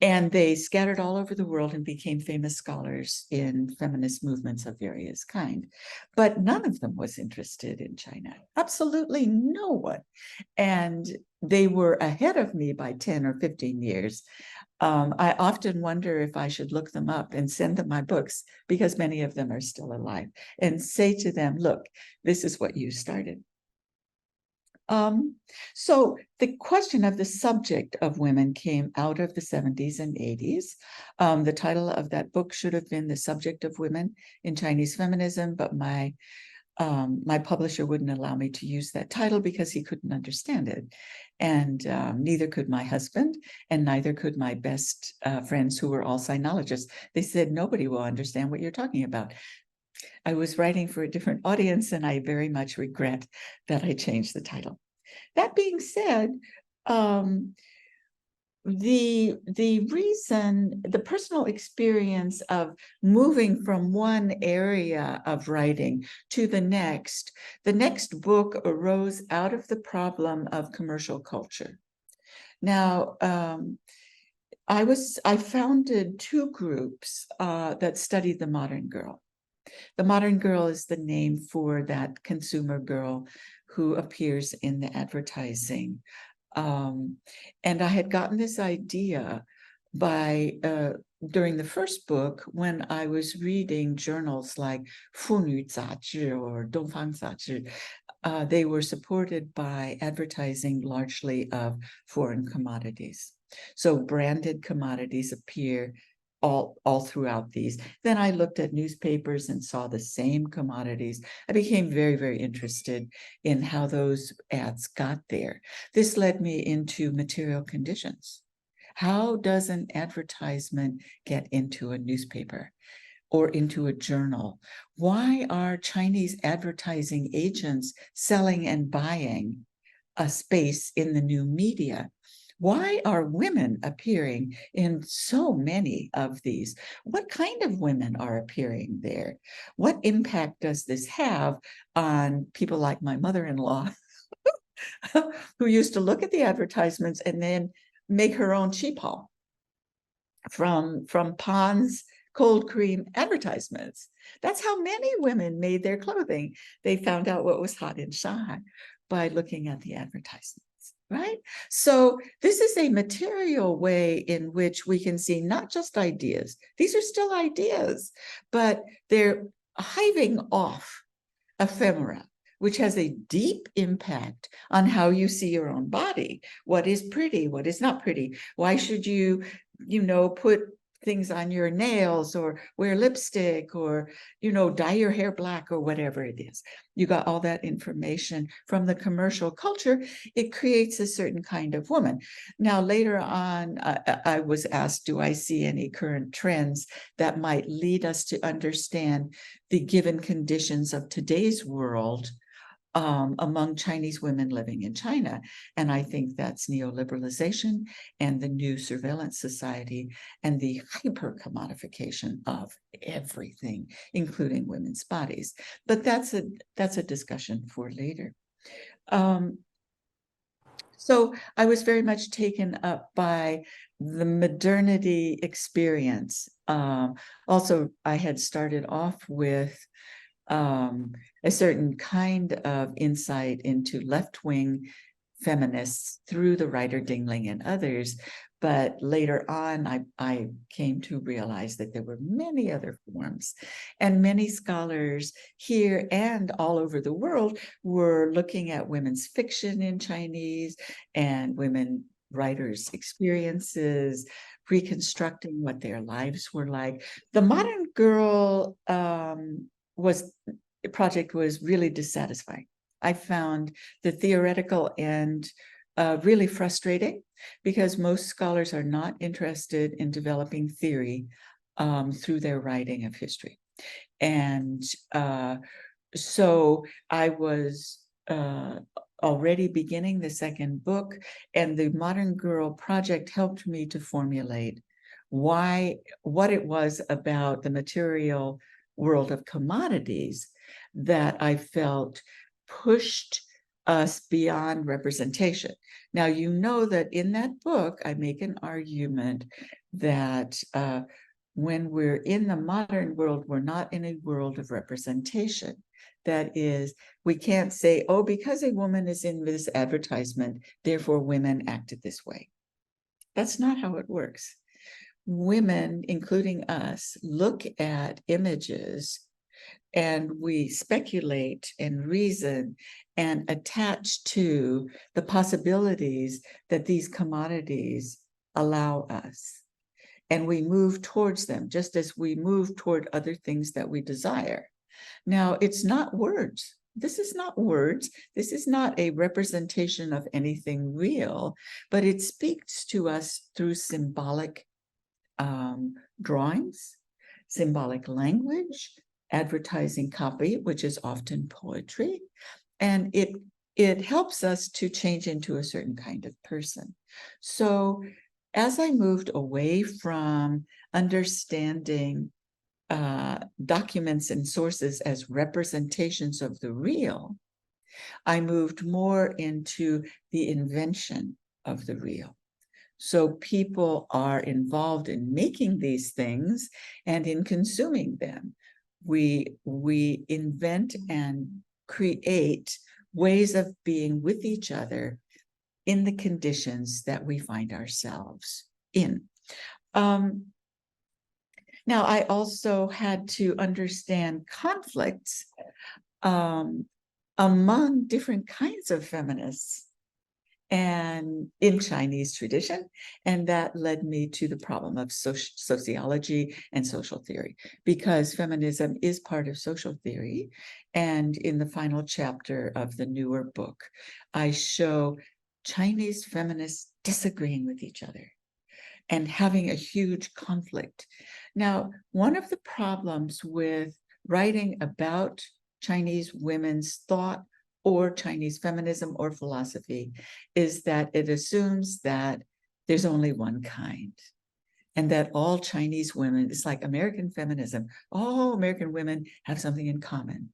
And they scattered all over the world and became famous scholars in feminist movements of various kind. But none of them was interested in China. Absolutely no one. And they were ahead of me by 10 or 15 years. I often wonder if I should look them up and send them my books, because many of them are still alive, and say to them, look, this is what you started. So the question of the subject of women came out of the 70s and 80s. The title of that book should have been The Subject of Women in Chinese Feminism, but my publisher wouldn't allow me to use that title because he couldn't understand it. And neither could my husband, and neither could my best friends who were all sinologists. They said, nobody will understand what you're talking about. I was writing for a different audience, and I very much regret that I changed the title. That being said, the reason, the personal experience of moving from one area of writing to the next book arose out of the problem of commercial culture. Now, I founded two groups that studied the modern girl. The modern girl is the name for that consumer girl who appears in the advertising. And I had gotten this idea by during the first book, when I was reading journals like 妇女杂志 or 东方杂志. They were supported by advertising largely of foreign commodities. So branded commodities appear all throughout these. Then I looked at newspapers and saw the same commodities. I became very, very interested in how those ads got there. This led me into material conditions. How does an advertisement get into a newspaper or into a journal? Why are Chinese advertising agents selling and buying a space in the new media? Why are women appearing in so many of these? What kind of women are appearing there? What impact does this have on people like my mother-in-law, who used to look at the advertisements and then make her own cheapo from Pond's cold cream advertisements? That's how many women made their clothing. They found out what was hot in Shanghai by looking at the advertisements. Right? So this is a material way in which we can see not just ideas. These are still ideas, but they're hiving off ephemera, which has a deep impact on how you see your own body. What is pretty? What is not pretty? Why should you put things on your nails or wear lipstick or, dye your hair black or whatever it is? You got all that information from the commercial culture. It creates a certain kind of woman. Now, later on, I was asked, do I see any current trends that might lead us to understand the given conditions of today's world among Chinese women living in China? And I think that's neoliberalization and the new surveillance society and the hyper-commodification of everything, including women's bodies. But that's a discussion for later. So I was very much taken up by the modernity experience. Also, I had started off with a certain kind of insight into left-wing feminists through the writer Dingling and others. But later on, I came to realize that there were many other forms, and many scholars here and all over the world were looking at women's fiction in Chinese and women writers' experiences, reconstructing what their lives were like. The Modern Girl project was really dissatisfying. I found the theoretical end really frustrating because most scholars are not interested in developing theory through their writing of history. And so I was already beginning the second book, and the Modern Girl project helped me to formulate what it was about the material world of commodities that I felt pushed us beyond representation. Now, you know that in that book, I make an argument that when we're in the modern world, we're not in a world of representation. That is, we can't say, oh, because a woman is in this advertisement, therefore women acted this way. That's not how it works. Women, including us, look at images and we speculate and reason and attach to the possibilities that these commodities allow us. And we move towards them just as we move toward other things that we desire. Now, it's not words. This is not words. This is not a representation of anything real, but it speaks to us through symbolic drawings, symbolic language, advertising copy, which is often poetry, and it helps us to change into a certain kind of person. So as I moved away from understanding documents and sources as representations of the real, I moved more into the invention of the real. So people are involved in making these things and in consuming them. We invent and create ways of being with each other in the conditions that we find ourselves in. Now, I also had to understand conflicts among different kinds of feminists and in Chinese tradition. And that led me to the problem of sociology and social theory, because feminism is part of social theory. And in the final chapter of the newer book, I show Chinese feminists disagreeing with each other and having a huge conflict. Now, one of the problems with writing about Chinese women's thought or Chinese feminism or philosophy is that it assumes that there's only one kind, and that all Chinese women, it's like American feminism, all American women have something in common.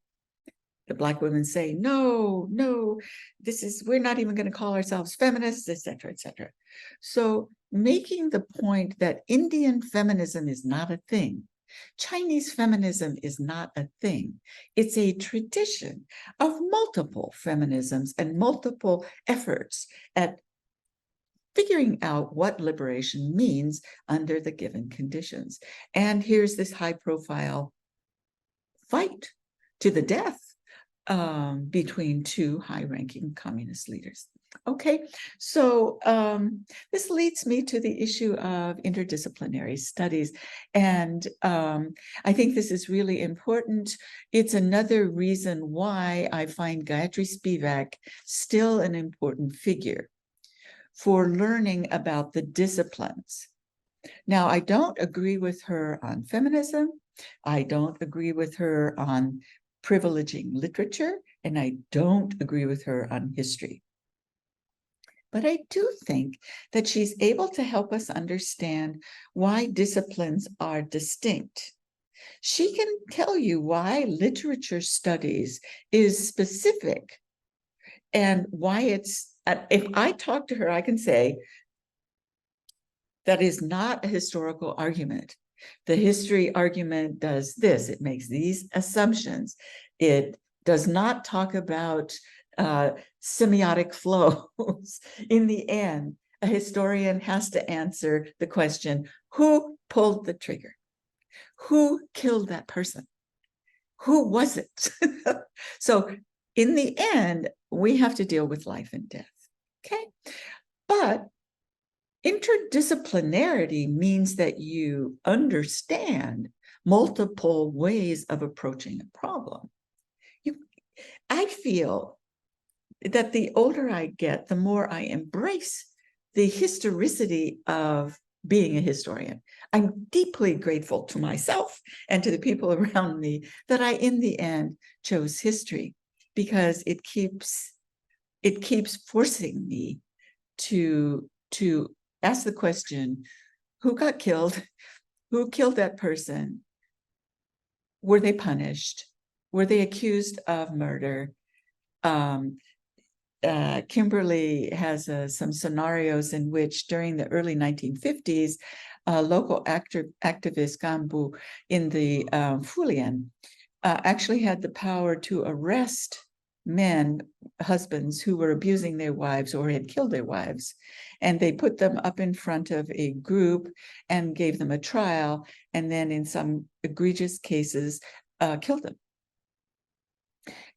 The Black women say, no, we're not even going to call ourselves feminists, etc., etc. So making the point that Indian feminism is not a thing, Chinese feminism is not a thing. It's a tradition of multiple feminisms and multiple efforts at figuring out what liberation means under the given conditions. And here's this high-profile fight to the death between two high-ranking communist leaders. Okay, so this leads me to the issue of interdisciplinary studies. And I think this is really important. It's another reason why I find Gayatri Spivak still an important figure for learning about the disciplines. Now, I don't agree with her on feminism. I don't agree with her on privileging literature, and I don't agree with her on history. But I do think that she's able to help us understand why disciplines are distinct. She can tell you why literature studies is specific and why it's, if I talk to her, I can say, that is not a historical argument. The history argument does this. It makes these assumptions. It does not talk about semiotic flows. In the end, a historian has to answer the question, who pulled the trigger? Who killed that person? Who was it? So in the end, we have to deal with life and death, okay? But interdisciplinarity means that you understand multiple ways of approaching a problem. I feel that the older I get, the more I embrace the historicity of being a historian. I'm deeply grateful to myself and to the people around me that I, in the end, chose history, because it keeps forcing me to ask the question, who got killed? Who killed that person? Were they punished? Were they accused of murder? Kimberly has some scenarios in which during the early 1950s, local activist Gambu in the Fulian actually had the power to arrest men, husbands who were abusing their wives or had killed their wives. And they put them up in front of a group and gave them a trial, and then in some egregious cases, killed them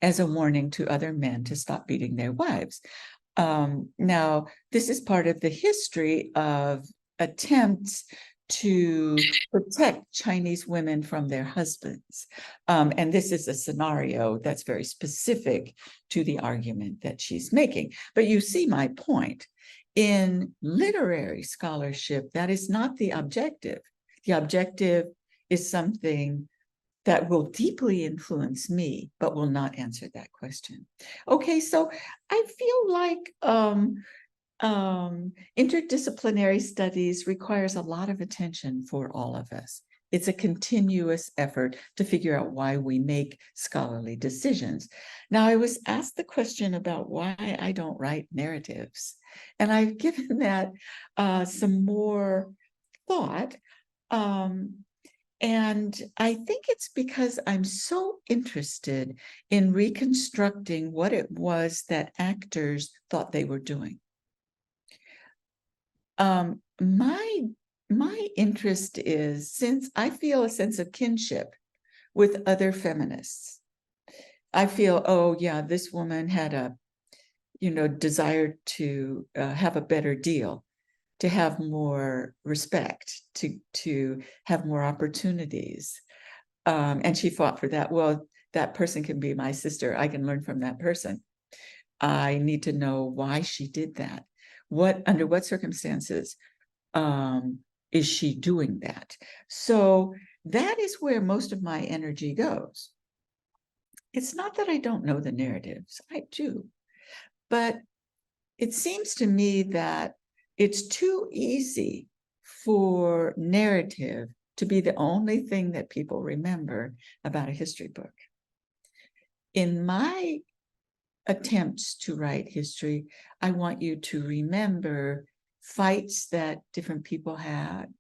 as a warning to other men to stop beating their wives. Now, this is part of the history of attempts to protect Chinese women from their husbands. And this is a scenario that's very specific to the argument that she's making. But you see my point. In literary scholarship, that is not the objective. The objective is something that will deeply influence me, but will not answer that question. Okay, so I feel like interdisciplinary studies requires a lot of attention for all of us. It's a continuous effort to figure out why we make scholarly decisions. Now, I was asked the question about why I don't write narratives, and I've given that some more thought. And I think it's because I'm so interested in reconstructing what it was that actors thought they were doing. My interest is, since I feel a sense of kinship with other feminists, I feel, oh yeah, this woman had a desire to have a better deal, to have more respect, to have more opportunities. And she fought for that. Well, that person can be my sister. I can learn from that person. I need to know why she did that. Under what circumstances is she doing that? So that is where most of my energy goes. It's not that I don't know the narratives, I do. But it seems to me that it's too easy for narrative to be the only thing that people remember about a history book. In my attempts to write history, I want you to remember fights that different people had,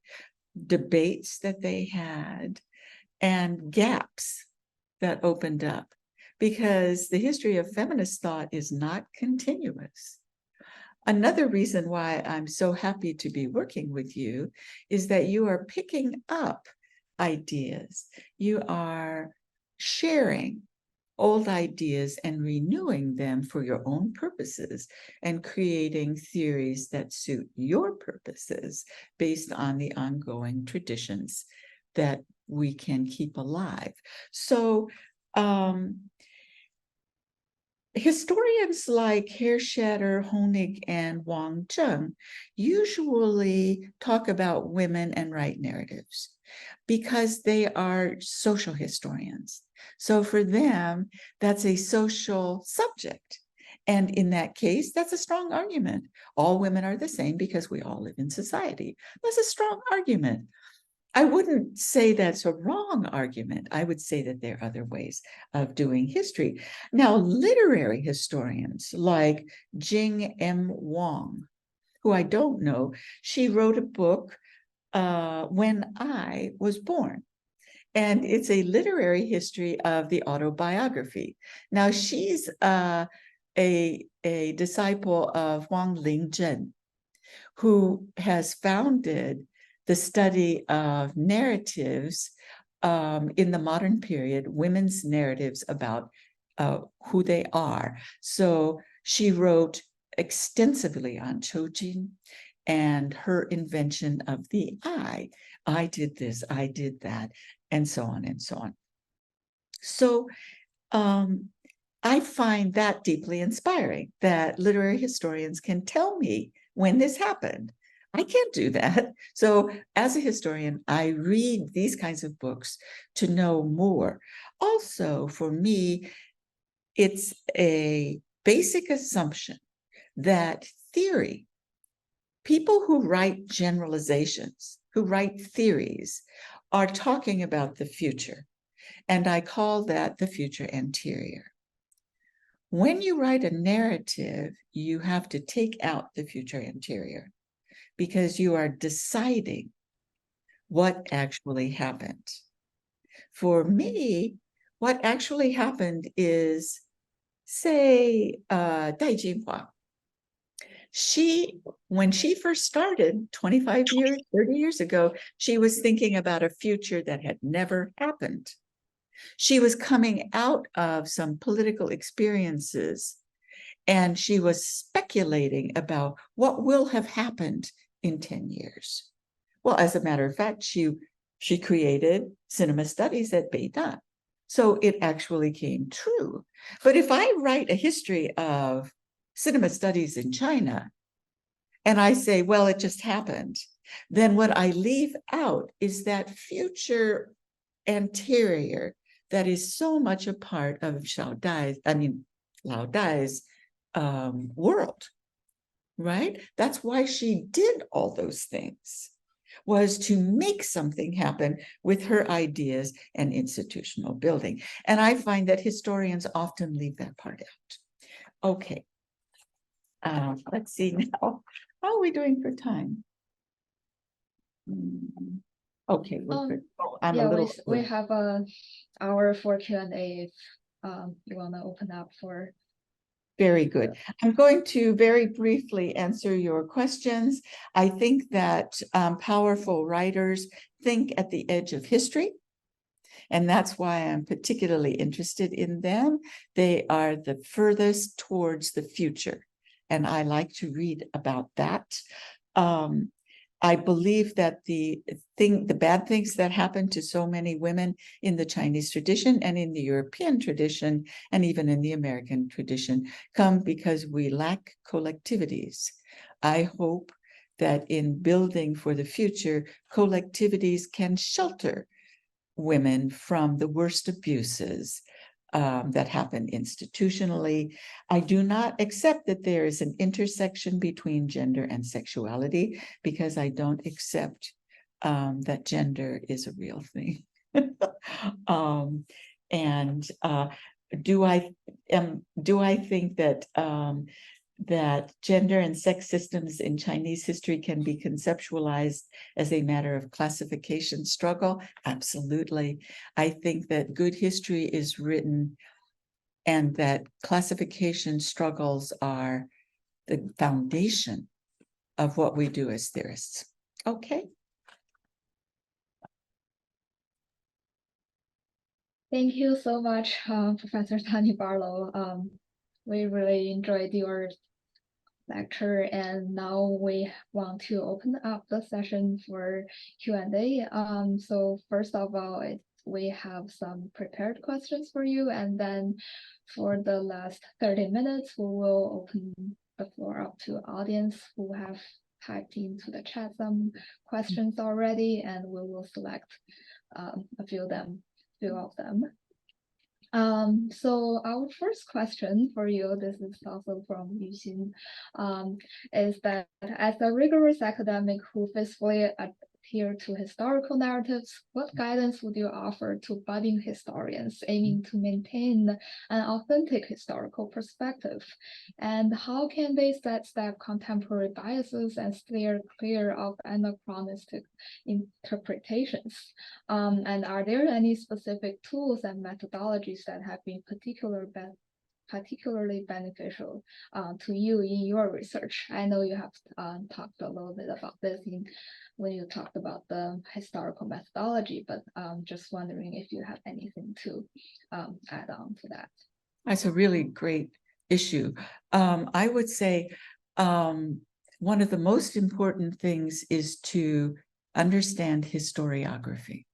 debates that they had, and gaps that opened up, because the history of feminist thought is not continuous. Another reason why I'm so happy to be working with you is that you are picking up ideas. You are sharing old ideas and renewing them for your own purposes and creating theories that suit your purposes based on the ongoing traditions that we can keep alive. So historians like Herschatter, Honig, and Wang Zheng usually talk about women and right narratives because they are social historians. So for them, that's a social subject. And in that case, that's a strong argument. All women are the same because we all live in society. That's a strong argument. I wouldn't say that's a wrong argument. I would say that there are other ways of doing history. Now, literary historians like Jing M. Wang, who I don't know, she wrote a book, When I Was Born. And it's a literary history of the autobiography. Now, she's a disciple of Wang Lingzhen, who has founded the study of narratives in the modern period, women's narratives about who they are. So she wrote extensively on Choujin and her invention of the I. I did this, I did that, and so on and so on. So I find that deeply inspiring, that literary historians can tell me when this happened. I can't do that. So as a historian, I read these kinds of books to know more. Also, for me, it's a basic assumption that theory, people who write generalizations, who write theories, are talking about the future. And I call that the future anterior. When you write a narrative, you have to take out the future anterior because you are deciding what actually happened. For me, what actually happened is, say, Dai Jinhua. When she first started 25 years, 30 years ago, she was thinking about a future that had never happened. She was coming out of some political experiences, and she was speculating about what will have happened in 10 years. Well, as a matter of fact, she created cinema studies at Beida. So it actually came true. But if I write a history of cinema studies in China, and I say, well, it just happened, then what I leave out is that future anterior that is so much a part of Lao Dai's world, right? That's why she did all those things, was to make something happen with her ideas and institutional building. And I find that historians often leave that part out. Okay. Let's see now. How are we doing for time? Okay, we're good. We have an hour for Q&A if you want to open up for. Very good. I'm going to very briefly answer your questions. I think that powerful writers think at the edge of history, and that's why I'm particularly interested in them. They are the furthest towards the future. and I like to read about that. I believe that the bad things that happen to so many women in the Chinese tradition and in the European tradition and even in the American tradition come because we lack collectivities. I hope that in building for the future, collectivities can shelter women from the worst abuses that happen institutionally. I do not accept that there is an intersection between gender and sexuality, because I don't accept that gender is a real thing. Do I think that that gender and sex systems in Chinese history can be conceptualized as a matter of classification struggle? Absolutely. I think that good history is written and that classification struggles are the foundation of what we do as theorists. Okay. Thank you so much, Professor Tani Barlow. We really enjoyed your lecture, and now we want to open up the session for Q&A. So first of all, we have some prepared questions for you, and then for the last 30 minutes, we will open the floor up to audience who have typed into the chat some questions already, and we will select a few of them. So our first question for you, this is also from Yuxin, is that as a rigorous academic who faithfully adhere to historical narratives, what guidance would you offer to budding historians aiming to maintain an authentic historical perspective? And how can they sidestep contemporary biases and steer clear of anachronistic interpretations? And are there any specific tools and methodologies that have been particularly beneficial to you in your research? I know you have talked a little bit about this when you talked about the historical methodology, but just wondering if you have anything to add on to that. That's a really great issue. I would say one of the most important things is to understand historiography.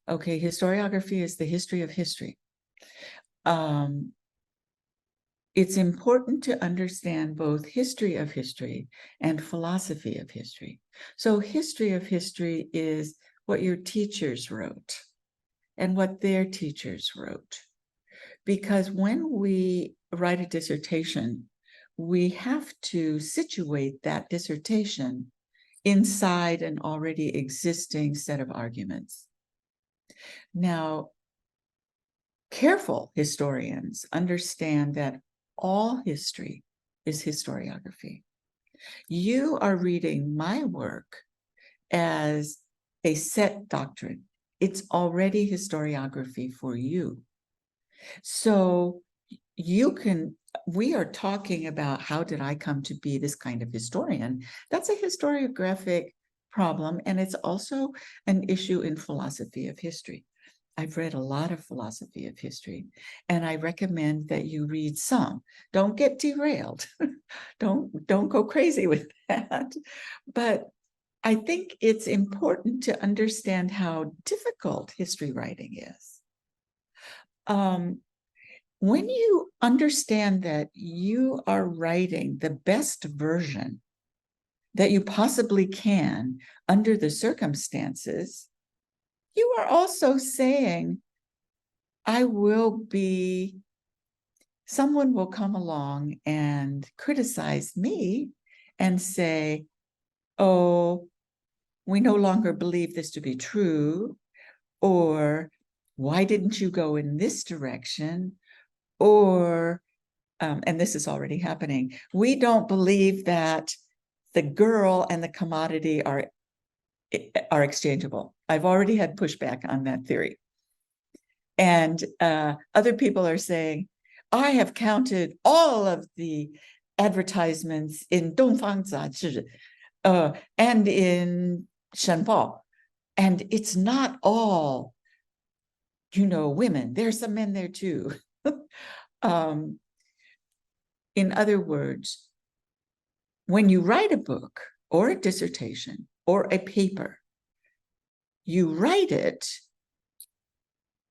Okay, historiography is the history of history. It's important to understand both history of history and philosophy of history. So history of history is what your teachers wrote and what their teachers wrote. Because when we write a dissertation, we have to situate that dissertation inside an already existing set of arguments. Now, careful historians understand that all history is historiography. You are reading my work as a set doctrine. It's already historiography for you. So we are talking about how did I come to be this kind of historian? That's a historiographic problem, and it's also an issue in philosophy of history. I've read a lot of philosophy of history, and I recommend that you read some. Don't get derailed. Don't go crazy with that. But I think it's important to understand how difficult history writing is. When you understand that you are writing the best version that you possibly can under the circumstances, you are also saying, someone will come along and criticize me and say, oh, we no longer believe this to be true, or why didn't you go in this direction? Or, and this is already happening, we don't believe that the girl and the commodity are exchangeable. I've already had pushback on that theory. And other people are saying, I have counted all of the advertisements in Dongfang Zazhi and in Shenbao, and it's not all, women. There's some men there too. In other words, when you write a book or a dissertation or a paper, you write it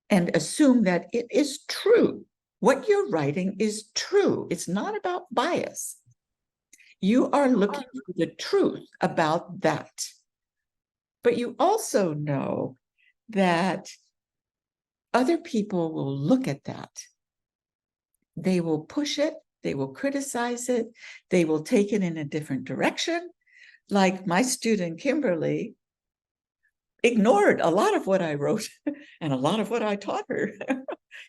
and assume that it is true. What you're writing is true. It's not about bias. You are looking for the truth about that. But you also know that other people will look at that. They will push it, they will criticize it, they will take it in a different direction. Like my student, Kimberly, ignored a lot of what I wrote and a lot of what I taught her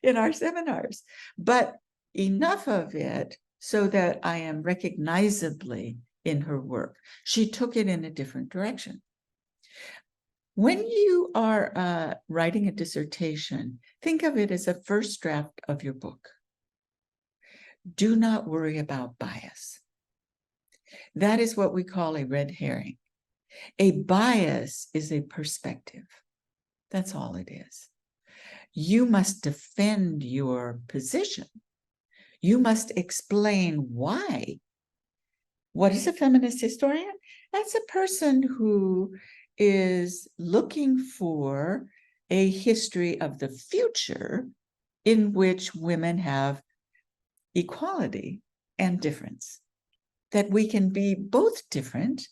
in our seminars, but enough of it so that I am recognizably in her work. She took it in a different direction. When you are writing a dissertation, think of it as a first draft of your book. Do not worry about bias. That is what we call a red herring. A bias is a perspective. That's all it is. You must defend your position. You must explain why. What is a feminist historian? That's a person who is looking for a history of the future in which women have equality and difference, that we can be both different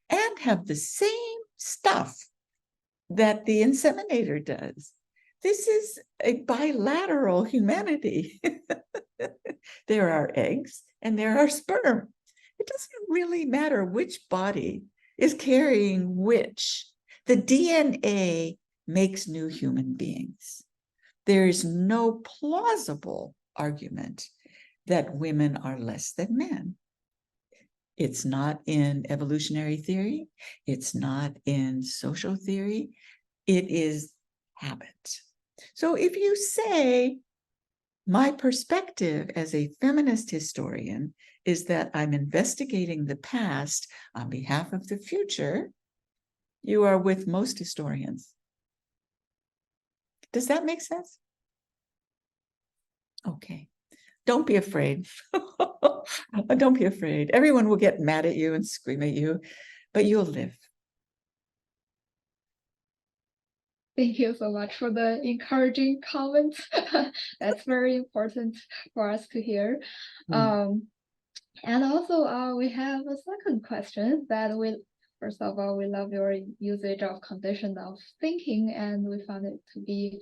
and have the same stuff that the inseminator does. This is a bilateral humanity. There are eggs and there are sperm. It doesn't really matter which body is carrying which. The DNA makes new human beings. There is no plausible argument that women are less than men. It's not in evolutionary theory. It's not in social theory. It is habit. So if you say, my perspective as a feminist historian is that I'm investigating the past on behalf of the future, you are with most historians. Does that make sense? Okay. Don't be afraid. Don't be afraid. Everyone will get mad at you and scream at you, but you'll live. Thank you so much for the encouraging comments. That's very important for us to hear. And also, we have a second question that first of all, we love your usage of condition of thinking, and we found it to be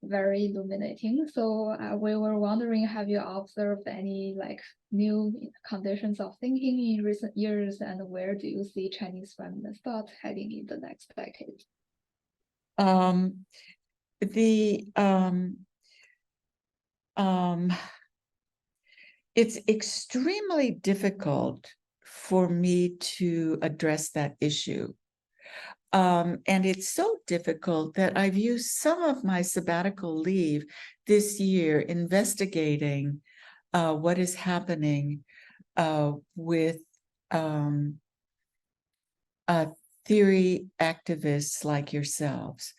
very illuminating. So we were wondering, have you observed any new conditions of thinking in recent years, and where do you see Chinese feminist thought heading in the next decade? It's extremely difficult for me to address that issue. And it's so difficult that I've used some of my sabbatical leave this year investigating what is happening with theory activists like yourselves.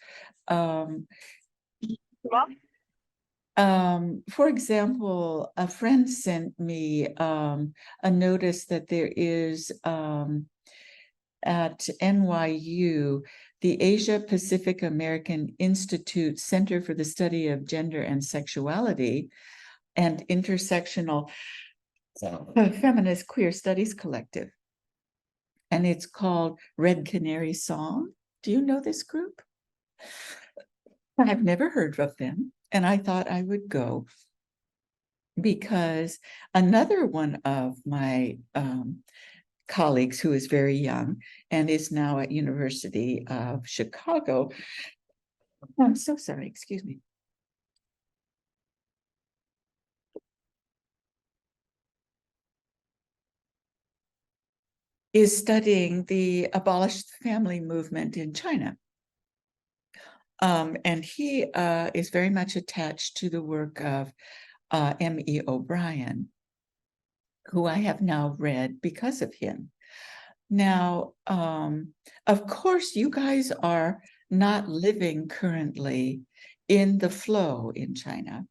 For example, a friend sent me a notice that there is at NYU, the Asia Pacific American Institute Center for the Study of Gender and Sexuality and Intersectional Feminist Queer Studies Collective. And it's called Red Canary Song. Do you know this group? I've never heard of them, and I thought I would go because another one of my colleagues who is very young and is now at University of Chicago. I'm so sorry, excuse me. Is studying the abolished family movement in China. And he is very much attached to the work of M.E. O'Brien, who I have now read because of him. Now, of course, you guys are not living currently in the flow in China,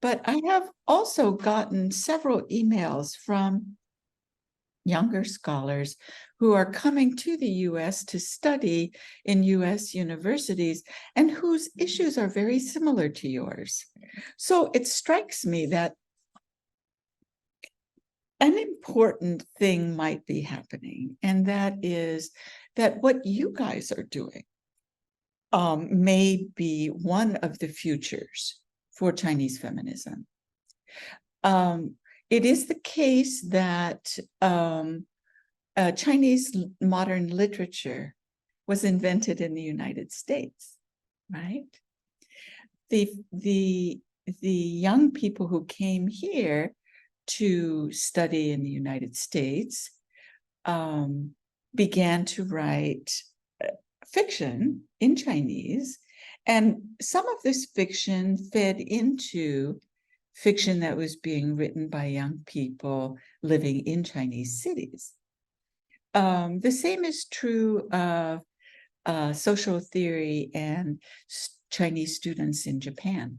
But I have also gotten several emails from younger scholars who are coming to the US to study in US universities and whose issues are very similar to yours. So it strikes me that an important thing might be happening, and that is that what you guys are doing may be one of the futures for Chinese feminism. It is the case that Chinese modern literature was invented in the United States, right? The young people who came here to study in the United States began to write fiction in Chinese, and some of this fiction fed into fiction that was being written by young people living in Chinese cities. The same is true of social theory and Chinese students in Japan.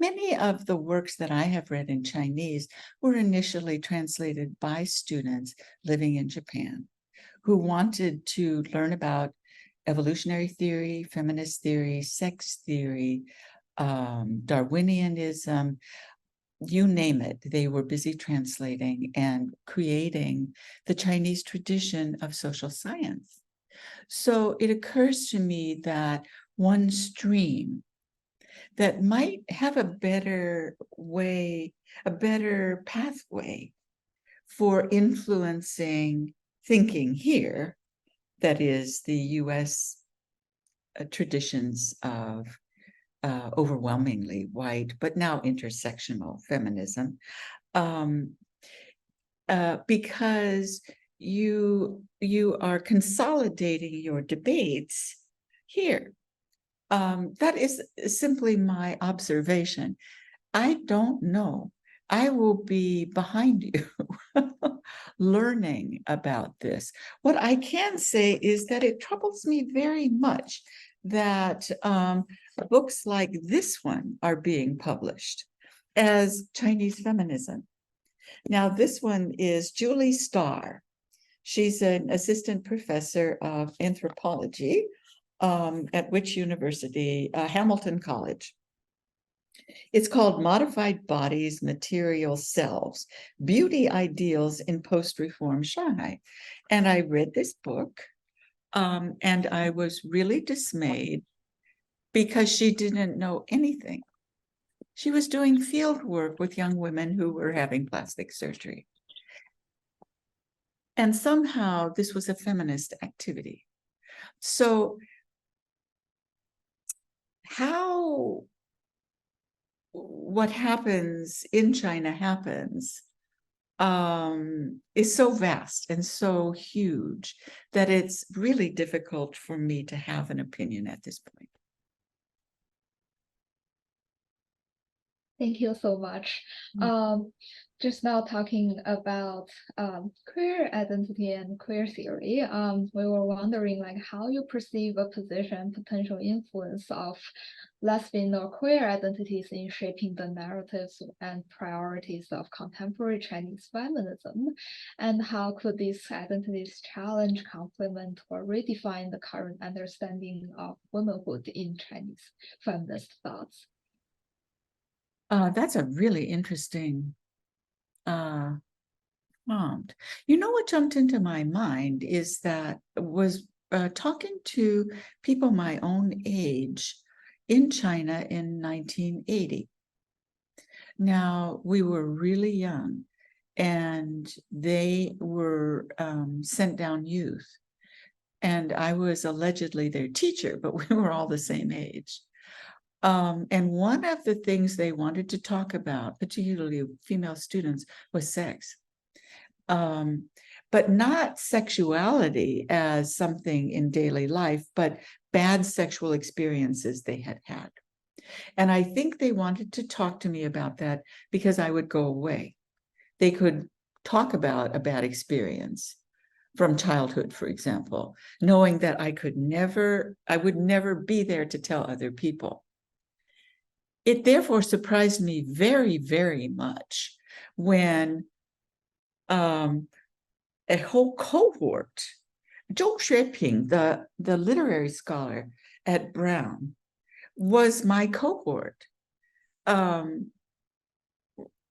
Many of the works that I have read in Chinese were initially translated by students living in Japan who wanted to learn about evolutionary theory, feminist theory, sex theory, Darwinianism, you name it. They were busy translating and creating the Chinese tradition of social science. So it occurs to me that one stream that might have a better way, a better pathway for influencing thinking here, that is the US traditions of overwhelmingly white, but now intersectional feminism, because you are consolidating your debates here. That is simply my observation. I don't know. I will be behind you learning about this. What I can say is that it troubles me very much that books like this one are being published as Chinese feminism. Now, this one is Julie Starr. She's an assistant professor of anthropology at which university? Hamilton College. It's called Modified Bodies, Material Selves, Beauty Ideals in Post-Reform Shanghai. And I read this book and I was really dismayed because she didn't know anything. She was doing field work with young women who were having plastic surgery. And somehow this was a feminist activity. So how what happens in China happens is so vast and so huge that it's really difficult for me to have an opinion at this point. Thank you so much. Just now talking about queer identity and queer theory, we were wondering like how you perceive a position, potential influence of lesbian or queer identities in shaping the narratives and priorities of contemporary Chinese feminism, and how could these identities challenge, complement, or redefine the current understanding of womanhood in Chinese feminist thoughts? That's a really interesting prompt. You know what jumped into my mind is that was talking to people my own age in China in 1980. Now, we were really young and they were sent down youth. And I was allegedly their teacher, but we were all the same age. And one of the things they wanted to talk about, particularly female students, was sex. But not sexuality as something in daily life, but bad sexual experiences they had had. And I think they wanted to talk to me about that because I would go away. They could talk about a bad experience from childhood, for example, knowing that I would never be there to tell other people. it therefore surprised me very, very much when a whole cohort, Zhou Xueping, the literary scholar at Brown, was my cohort.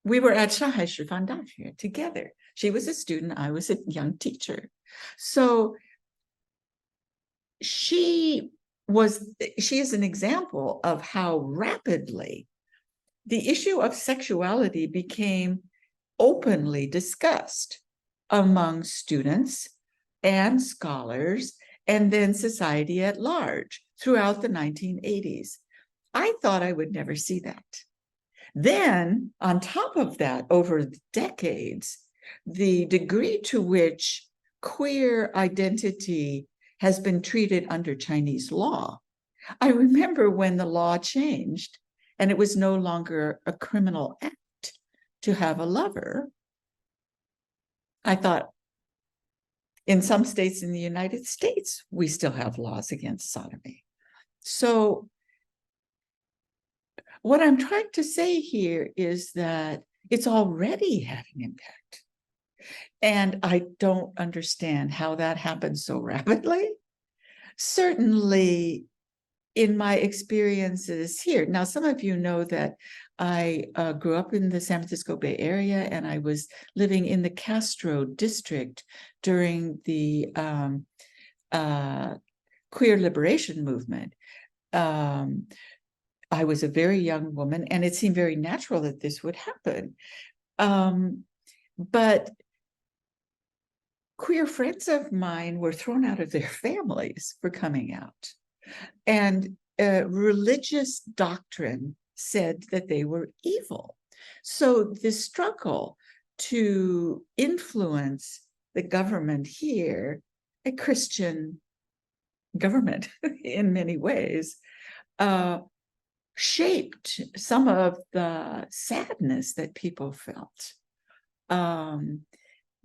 We were at Shanghai Shifan Daxue together. She was a student, I was a young teacher. So she is an example of how rapidly the issue of sexuality became openly discussed among students and scholars, and then society at large throughout the 1980s. I thought I would never see that. Then, on top of that, over decades, the degree to which queer identity has been treated under Chinese law. I remember when the law changed and it was no longer a criminal act to have a lover. I thought, in some states in the United States, we still have laws against sodomy. So what I'm trying to say here is that it's already had an impact. And I don't understand how that happened so rapidly. Certainly, in my experiences here, now some of you know that I grew up in the San Francisco Bay Area, and I was living in the Castro district during the queer liberation movement. I was a very young woman, and it seemed very natural that this would happen. But queer friends of mine were thrown out of their families for coming out. And religious doctrine said that they were evil. So the struggle to influence the government here, a Christian government in many ways, shaped some of the sadness that people felt.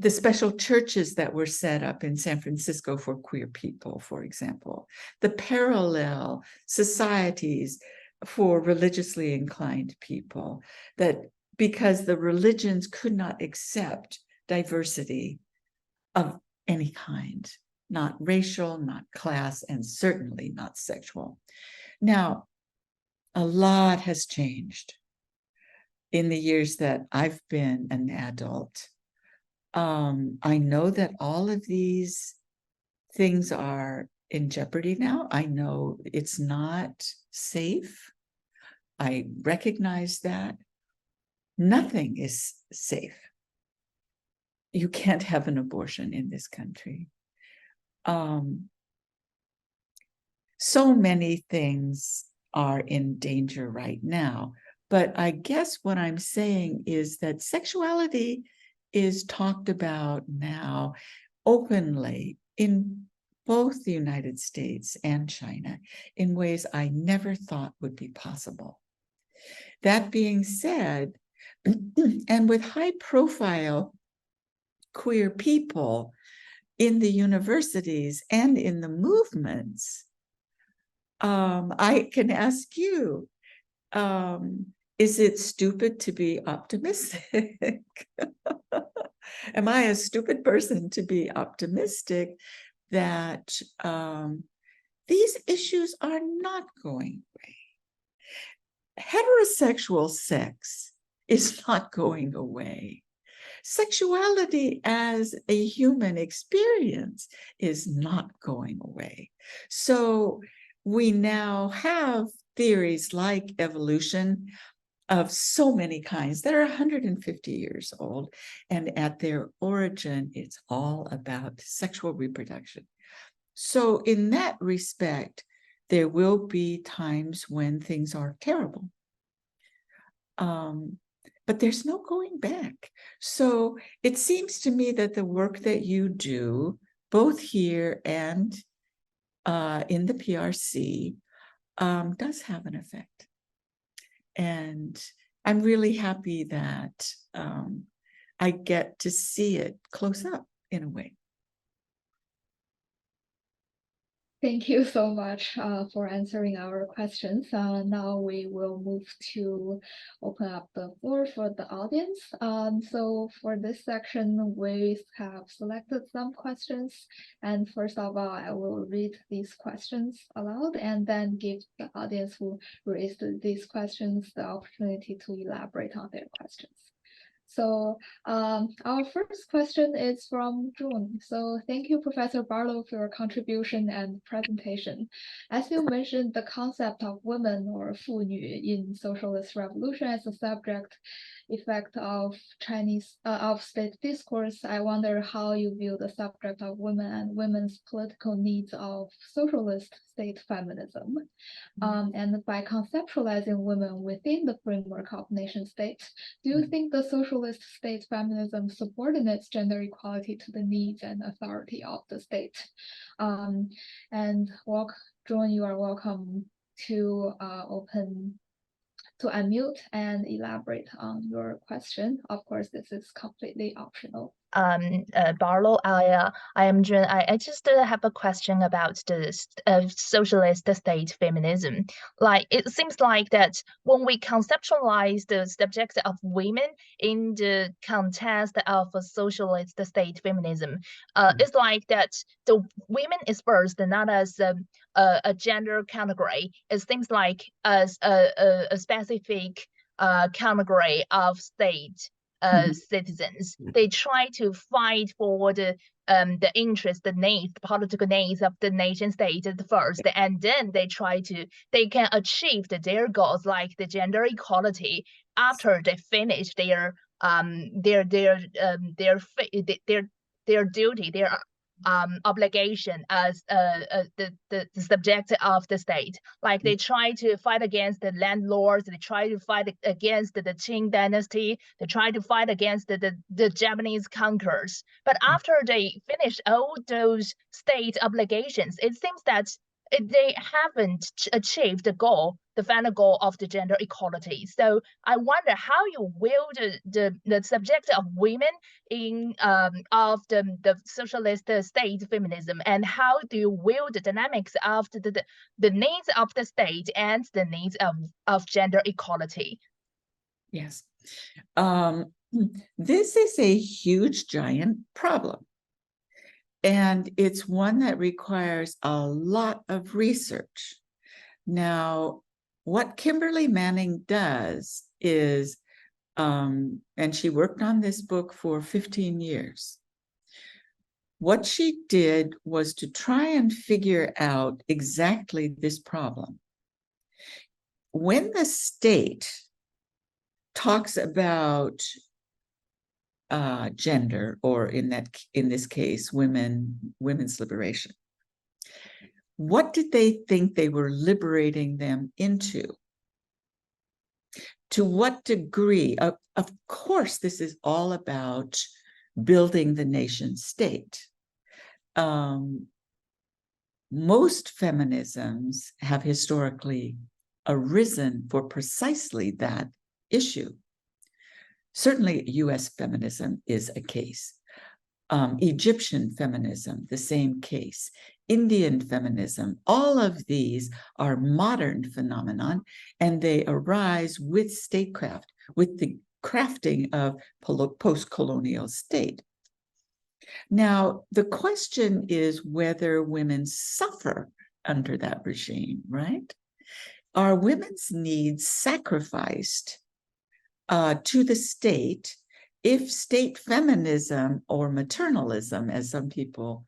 The special churches that were set up in San Francisco for queer people, for example, the parallel societies for religiously inclined people, that because the religions could not accept diversity of any kind, not racial, not class, and certainly not sexual. Now, a lot has changed in the years that I've been an adult. I know that all of these things are in jeopardy now. I know it's not safe. I recognize that. Nothing is safe. You can't have an abortion in this country. So many things are in danger right now. But I guess what I'm saying is that sexuality is talked about now openly in both the United States and China in ways I never thought would be possible. That being said, and with high-profile queer people in the universities and in the movements, I can ask you, is it stupid to be optimistic? Am I a stupid person to be optimistic that these issues are not going away? Heterosexual sex is not going away. Sexuality as a human experience is not going away. So we now have theories like evolution of so many kinds that are 150 years old, and at their origin, it's all about sexual reproduction. So in that respect, there will be times when things are terrible. But there's no going back. So it seems to me that the work that you do, both here and in the PRC, does have an effect. And I'm really happy that I get to see it close up in a way. Thank you so much for answering our questions. Now we will move to open up the floor for the audience. So for this section, we have selected some questions. And first of all, I will read these questions aloud and then give the audience who raised these questions the opportunity to elaborate on their questions. So our first question is from June. So thank you, Professor Barlow, for your contribution and presentation. As you mentioned, the concept of women or 妇女 in socialist revolution as a subject effect of of state discourse, I wonder how you view the subject of women and women's political needs of socialist state feminism. And by conceptualizing women within the framework of nation states, do you think the socialist state feminism subordinates gender equality to the needs and authority of the state? And John, you are welcome to unmute and elaborate on your question. Of course, this is completely optional. Barlow, I am Jun. I just have a question about the socialist state feminism. Like, it seems like that when we conceptualize the subject of women in the context of a socialist state feminism, it's like that the women is first, not as a gender category. It seems like as a specific category of state citizens. They try to fight for the interest, the needs, the political needs of the nation state first, and then they can achieve their goals like the gender equality after they finish their duty, their obligation as the subject of the state. Like, they try to fight against the landlords, they try to fight against the Qing dynasty, they try to fight against the Japanese conquerors. But after they finish all those state obligations, it seems that they haven't achieved the final goal of the gender equality. So I wonder how you will the subject of women in of the socialist state feminism, and how do you will the dynamics of the needs of the state and the needs of gender equality? Yes. This is a huge, giant problem. And it's one that requires a lot of research. Now, what Kimberly Manning does is, and she worked on this book for 15 years. What she did was to try and figure out exactly this problem. When the state talks about gender, or in this case, women's liberation, what did they think they were liberating them into? To what degree? Of course, this is all about building the nation state. Most feminisms have historically arisen for precisely that issue. Certainly, US feminism is a case. Egyptian feminism, the same case. Indian feminism, all of these are modern phenomenon, and they arise with statecraft, with the crafting of post-colonial state. Now, the question is whether women suffer under that regime, right? Are women's needs sacrificed to the state if state feminism, or maternalism, as some people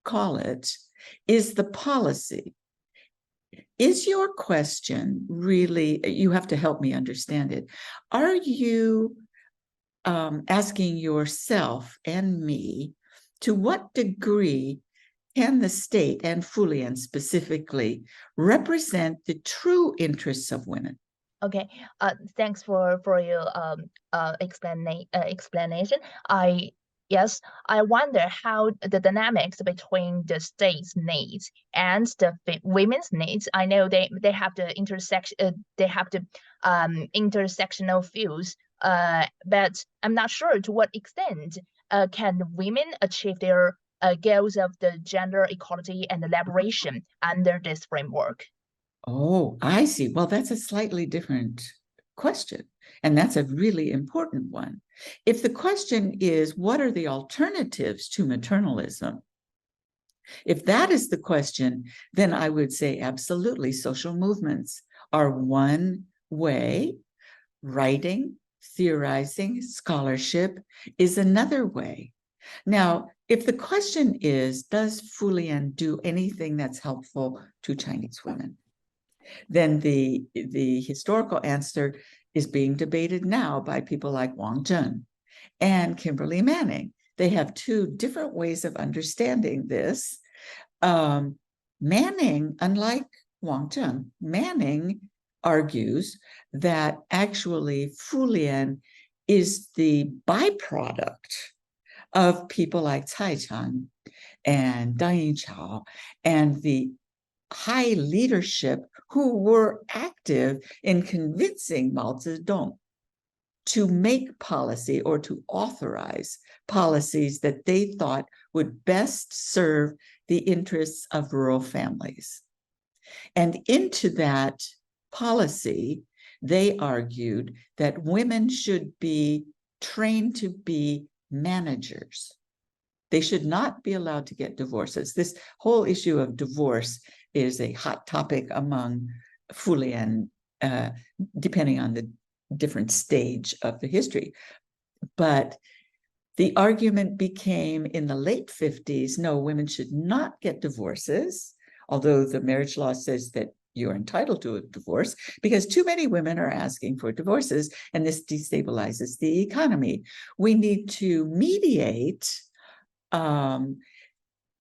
call it, is the policy? Is your question really, you have to help me understand it, are you asking yourself and me, to what degree can the state, and fully and specifically, represent the true interests of women? Okay, thanks for your explanation. Yes, I wonder how the dynamics between the state's needs and the women's needs. I know they have the intersectional views, but I'm not sure to what extent can women achieve their goals of the gender equality and liberation under this framework? Oh, I see. Well, that's a slightly different question. And that's a really important one. If the question is, what are the alternatives to maternalism? If that is the question, then I would say absolutely social movements are one way. Writing, theorizing, scholarship is another way. Now, if the question is, does Fu Lian do anything that's helpful to Chinese women? Then the historical answer is being debated now by people like Wang Zheng and Kimberly Manning. They have two different ways of understanding this. Manning, unlike Wang Zheng, Manning argues that actually Fu Lian is the byproduct of people like Cai Chang and Deng Yichao and the high leadership who were active in convincing Mao Zedong to make policy or to authorize policies that they thought would best serve the interests of rural families. And into that policy, they argued that women should be trained to be managers. They should not be allowed to get divorces. This whole issue of divorce is a hot topic among Fu Lian, depending on the different stage of the history. But the argument became in the late 50s, no, women should not get divorces, although the marriage law says that you're entitled to a divorce, because too many women are asking for divorces, and this destabilizes the economy. We need to mediate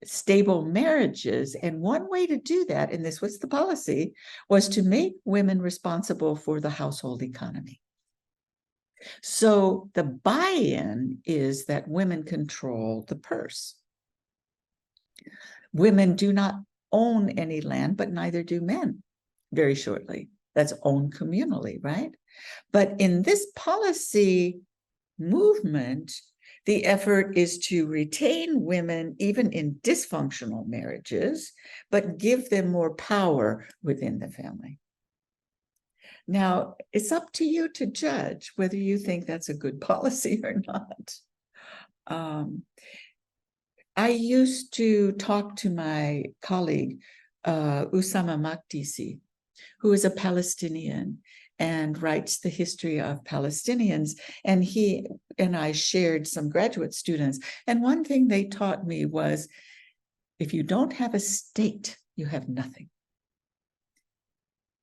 stable marriages. And one way to do that, and this was the policy, was to make women responsible for the household economy. So the buy-in is that women control the purse. Women do not own any land, but neither do men, very shortly. That's owned communally, right? But in this policy movement, the effort is to retain women even in dysfunctional marriages, but give them more power within the family. Now, it's up to you to judge whether you think that's a good policy or not. I used to talk to my colleague, Usama Makdisi, who is a Palestinian and writes the history of Palestinians. And he and I shared some graduate students. And one thing they taught me was, if you don't have a state, you have nothing.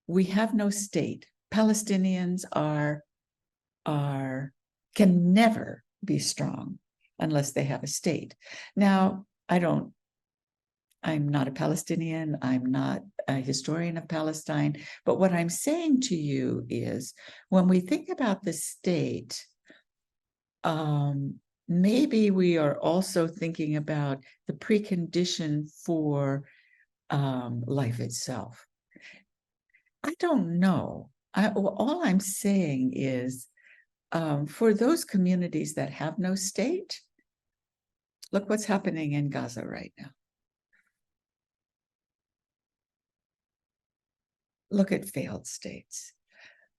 We have no state. Palestinians can never be strong unless they have a state. Now, I'm not a Palestinian, I'm not a historian of Palestine, but what I'm saying to you is, when we think about the state, maybe we are also thinking about the precondition for life itself. I don't know. All I'm saying is, for those communities that have no state, look what's happening in Gaza right now. Look at failed states.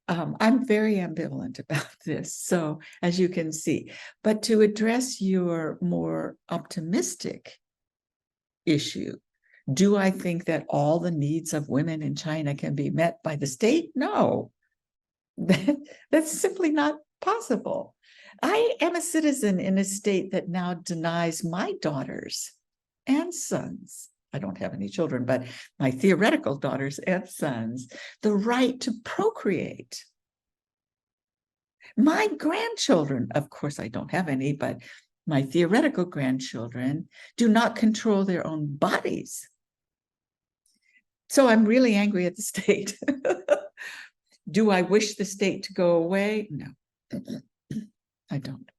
I'm very ambivalent about this, so as you can see. But to address your more optimistic issue, do I think that all the needs of women in China can be met by the state? No, that's simply not possible. I am a citizen in a state that now denies my daughters and sons, I don't have any children, but my theoretical daughters and sons, the right to procreate. My grandchildren, of course, I don't have any, but my theoretical grandchildren do not control their own bodies. So I'm really angry at the state. Do I wish the state to go away? No, I don't.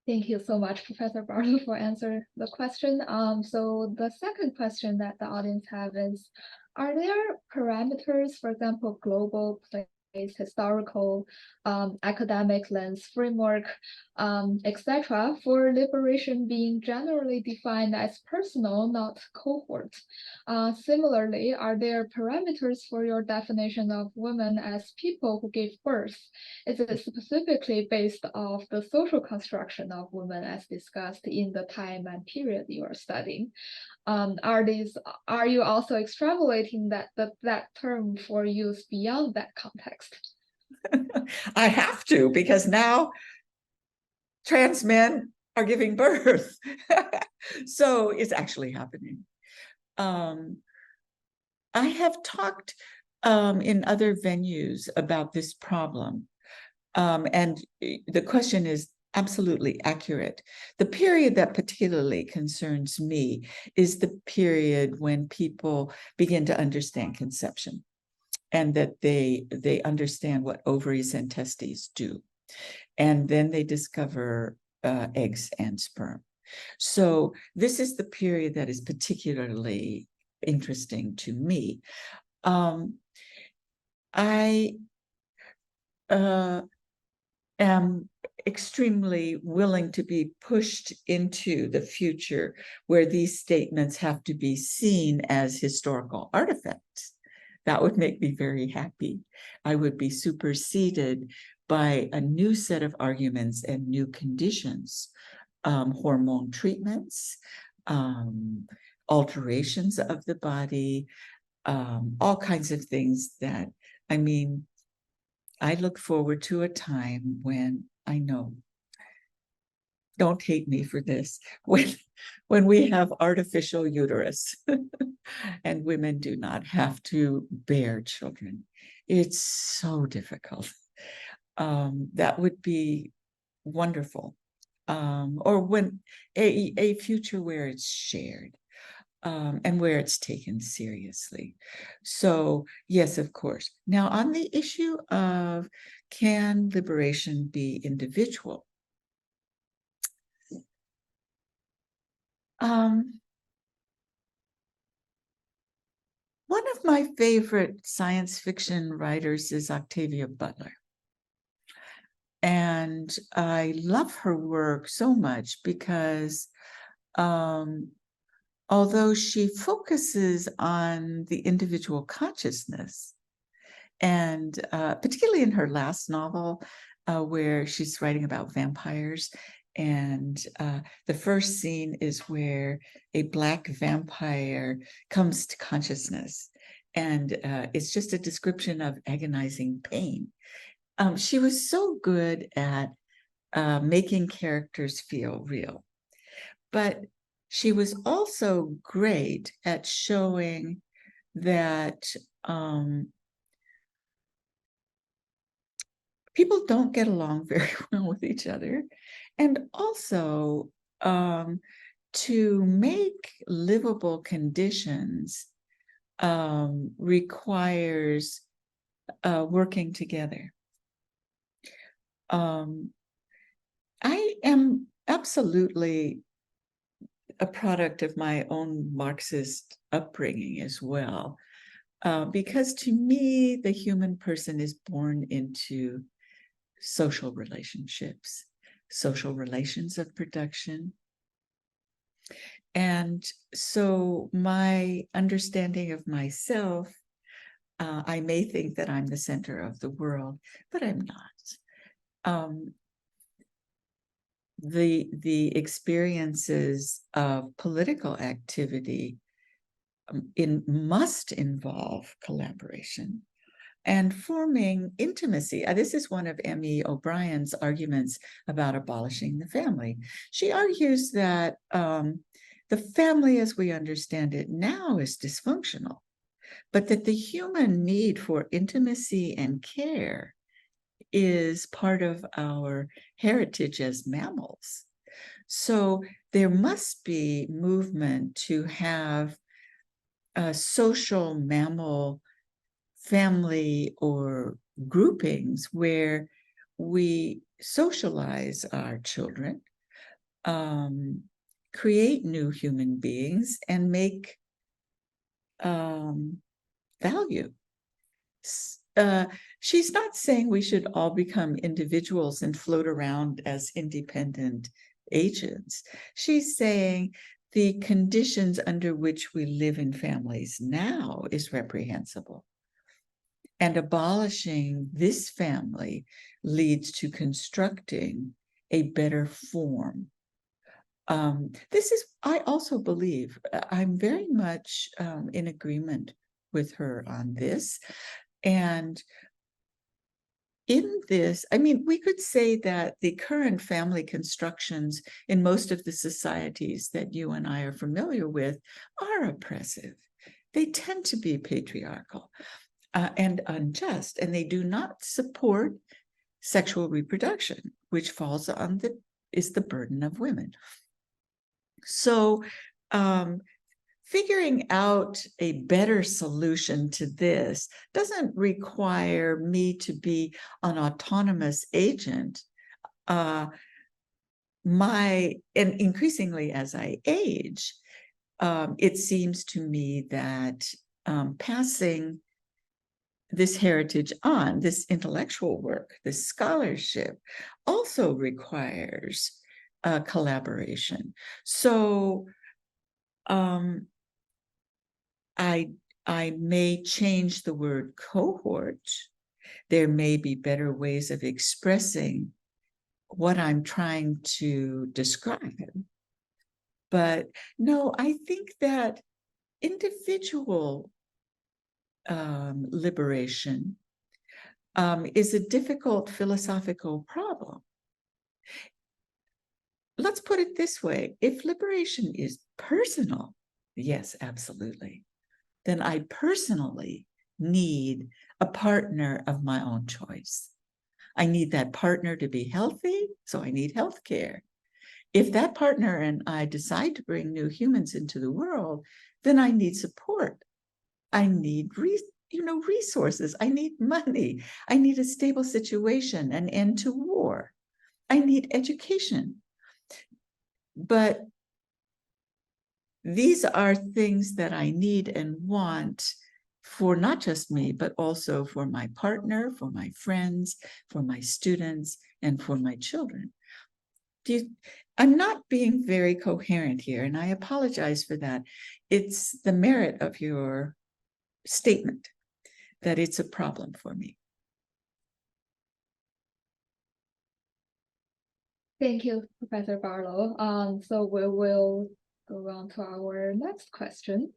Thank you so much, Professor Barlow, for answering the question. So the second question that the audience have is, are there parameters, for example, global historical, academic lens framework, etc., for liberation being generally defined as personal, not cohort. Similarly, are there parameters for your definition of women as people who give birth? Is it specifically based off the social construction of women as discussed in the time and period you are studying? Are you also extrapolating that term for use beyond that context? I have to, because now trans men are giving birth. So it's actually happening. I have talked in other venues about this problem. And the question is absolutely accurate. The period that particularly concerns me is the period when people begin to understand conception, and that they understand what ovaries and testes do. And then they discover eggs and sperm. So this is the period that is particularly interesting to me. I am extremely willing to be pushed into the future where these statements have to be seen as historical artifacts. That would make me very happy. I would be superseded by a new set of arguments and new conditions, hormone treatments, alterations of the body, all kinds of things that, I mean, I look forward to a time when I know, don't hate me for this, when we have artificial uterus and women do not have to bear children. It's so difficult. That would be wonderful. Or when a future where it's shared. And where it's taken seriously. So yes, of course. Now on the issue of, can liberation be individual? One of my favorite science fiction writers is Octavia Butler. And I love her work so much because although she focuses on the individual consciousness, and particularly in her last novel, where she's writing about vampires, and the first scene is where a Black vampire comes to consciousness, and it's just a description of agonizing pain. She was so good at making characters feel real, but she was also great at showing that people don't get along very well with each other. And also to make livable conditions requires working together. I am absolutely a product of my own Marxist upbringing as well, because to me, the human person is born into social relationships, social relations of production. And so my understanding of myself, I may think that I'm the center of the world, but I'm not. The experiences of political activity must involve collaboration and forming intimacy. This is one of M.E. O'Brien's arguments about abolishing the family. She argues that the family as we understand it now is dysfunctional, but that the human need for intimacy and care is part of our heritage as mammals. So there must be movement to have a social mammal family or groupings where we socialize our children, create new human beings, and make value. she's not saying we should all become individuals and float around as independent agents. She's saying the conditions under which we live in families now is reprehensible. And abolishing this family leads to constructing a better form. I also believe, I'm very much in agreement with her on this. And in this, I mean, we could say that the current family constructions in most of the societies that you and I are familiar with are oppressive. They tend to be patriarchal and unjust, and they do not support sexual reproduction, which falls on is the burden of women. So figuring out a better solution to this doesn't require me to be an autonomous agent. And increasingly as I age, it seems to me that passing this heritage on, this intellectual work, this scholarship, also requires collaboration. So I may change the word cohort. There may be better ways of expressing what I'm trying to describe. But no, I think that individual liberation is a difficult philosophical problem. Let's put it this way. If liberation is personal, yes, absolutely. Then I personally need a partner of my own choice. I need that partner to be healthy, so I need health care. If that partner and I decide to bring new humans into the world, then I need support. I need resources. I need money. I need a stable situation, an end to war. I need education. But these are things that I need and want for not just me, but also for my partner, for my friends, for my students, and for my children. I'm not being very coherent here, and I apologize for that. It's the merit of your statement that it's a problem for me. Thank you, Professor Barlow. So we will go on to our next question,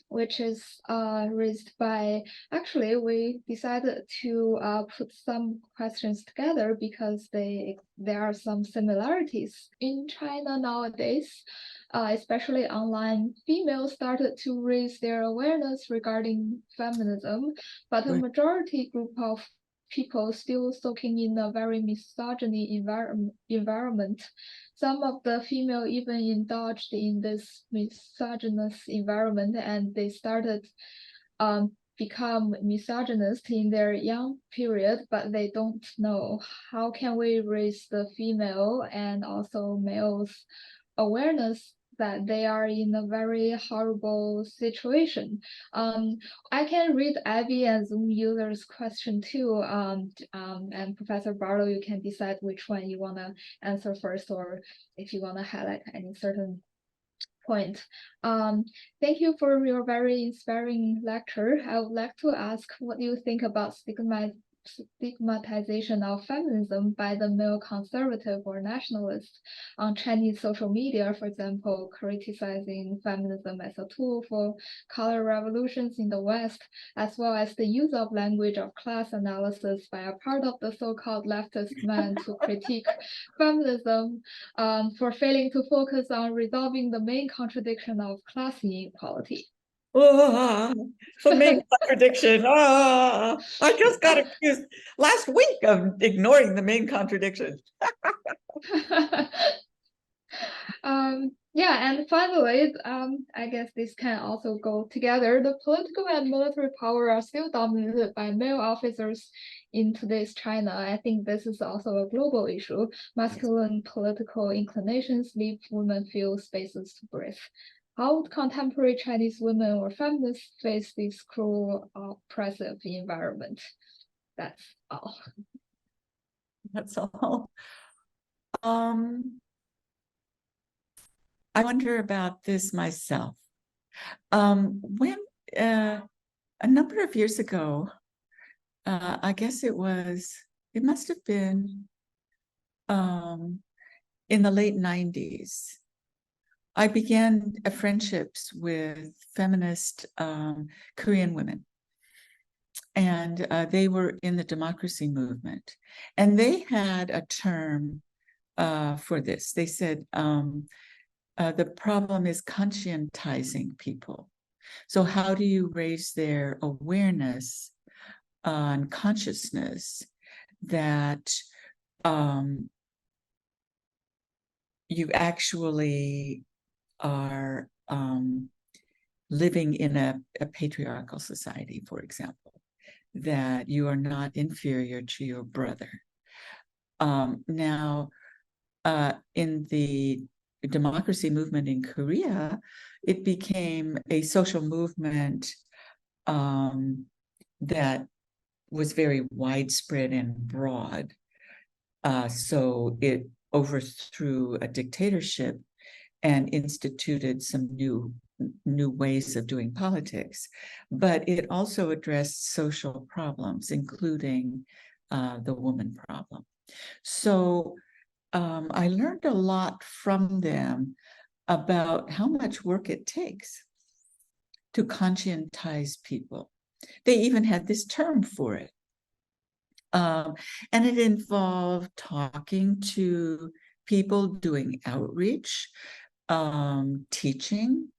which is raised by, actually, we decided to put some questions together because there are some similarities in China nowadays. Especially online, females started to raise their awareness regarding feminism, but a majority group of people still soaking in a very misogyny environment. Some of the female even indulged in this misogynist environment, and they started become misogynist in their young period, but they don't know how can we raise the female and also males awareness that they are in a very horrible situation. I can read Abby and Zoom users' question too, and Professor Barlow, you can decide which one you want to answer first, or if you want to highlight any certain point. Thank you for your very inspiring lecture. I would like to ask what you think about stigmatization of feminism by the male conservative or nationalists on Chinese social media, for example, criticizing feminism as a tool for color revolutions in the West, as well as the use of language of class analysis by a part of the so-called leftist men to critique feminism for failing to focus on resolving the main contradiction of class inequality. The main contradiction. I just got accused last week of ignoring the main contradiction. Yeah, and finally, I guess this can also go together. The political and military power are still dominated by male officers in today's China. I think this is also a global issue. Masculine political inclinations leave women few spaces to breathe. How would contemporary Chinese women or feminists face this cruel, oppressive environment? That's all. That's all. I wonder about this myself. When a number of years ago, I guess it must have been in the late 90s, I began friendships with feminist Korean women. And they were in the democracy movement. And they had a term for this. They said, the problem is conscientizing people. So how do you raise their awareness and consciousness that you actually are living in a patriarchal society, for example, that you are not inferior to your brother. Now, in the democracy movement in Korea, it became a social movement that was very widespread and broad. So it overthrew a dictatorship and instituted some new ways of doing politics, but it also addressed social problems, including the woman problem. So I learned a lot from them about how much work it takes to conscientize people. They even had this term for it. And it involved talking to people, doing outreach, teaching.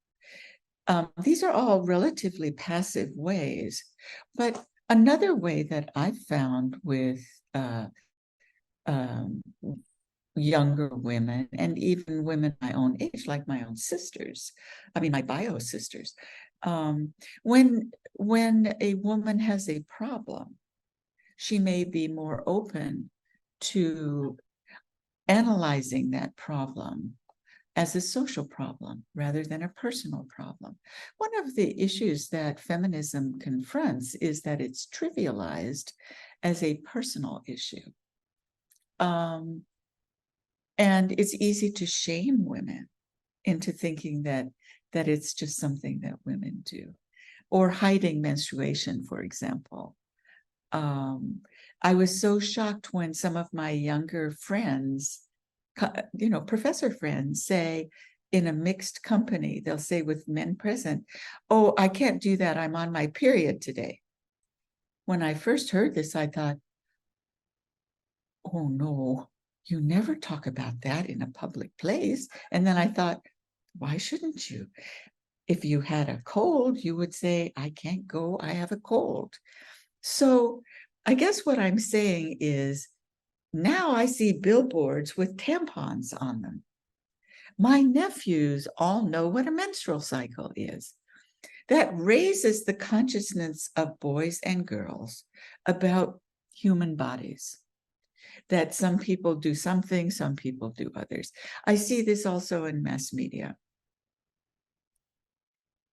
These are all relatively passive ways, but another way that I found with younger women and even women my own age, like my own sisters, my bio sisters, when a woman has a problem, she may be more open to analyzing that problem as a social problem rather than a personal problem. One of the issues that feminism confronts is that it's trivialized as a personal issue. And it's easy to shame women into thinking that it's just something that women do, or hiding menstruation, for example. I was so shocked when some of my younger friends, professor friends, say in a mixed company, they'll say with men present, "Oh, I can't do that. I'm on my period today." When I first heard this, I thought, "Oh no, you never talk about that in a public place." And then I thought, why shouldn't you? If you had a cold, you would say, "I can't go, I have a cold." So I guess what I'm saying is, now I see billboards with tampons on them. My nephews all know what a menstrual cycle is. That raises the consciousness of boys and girls about human bodies, that some people do something, some people do others. I see this also in mass media.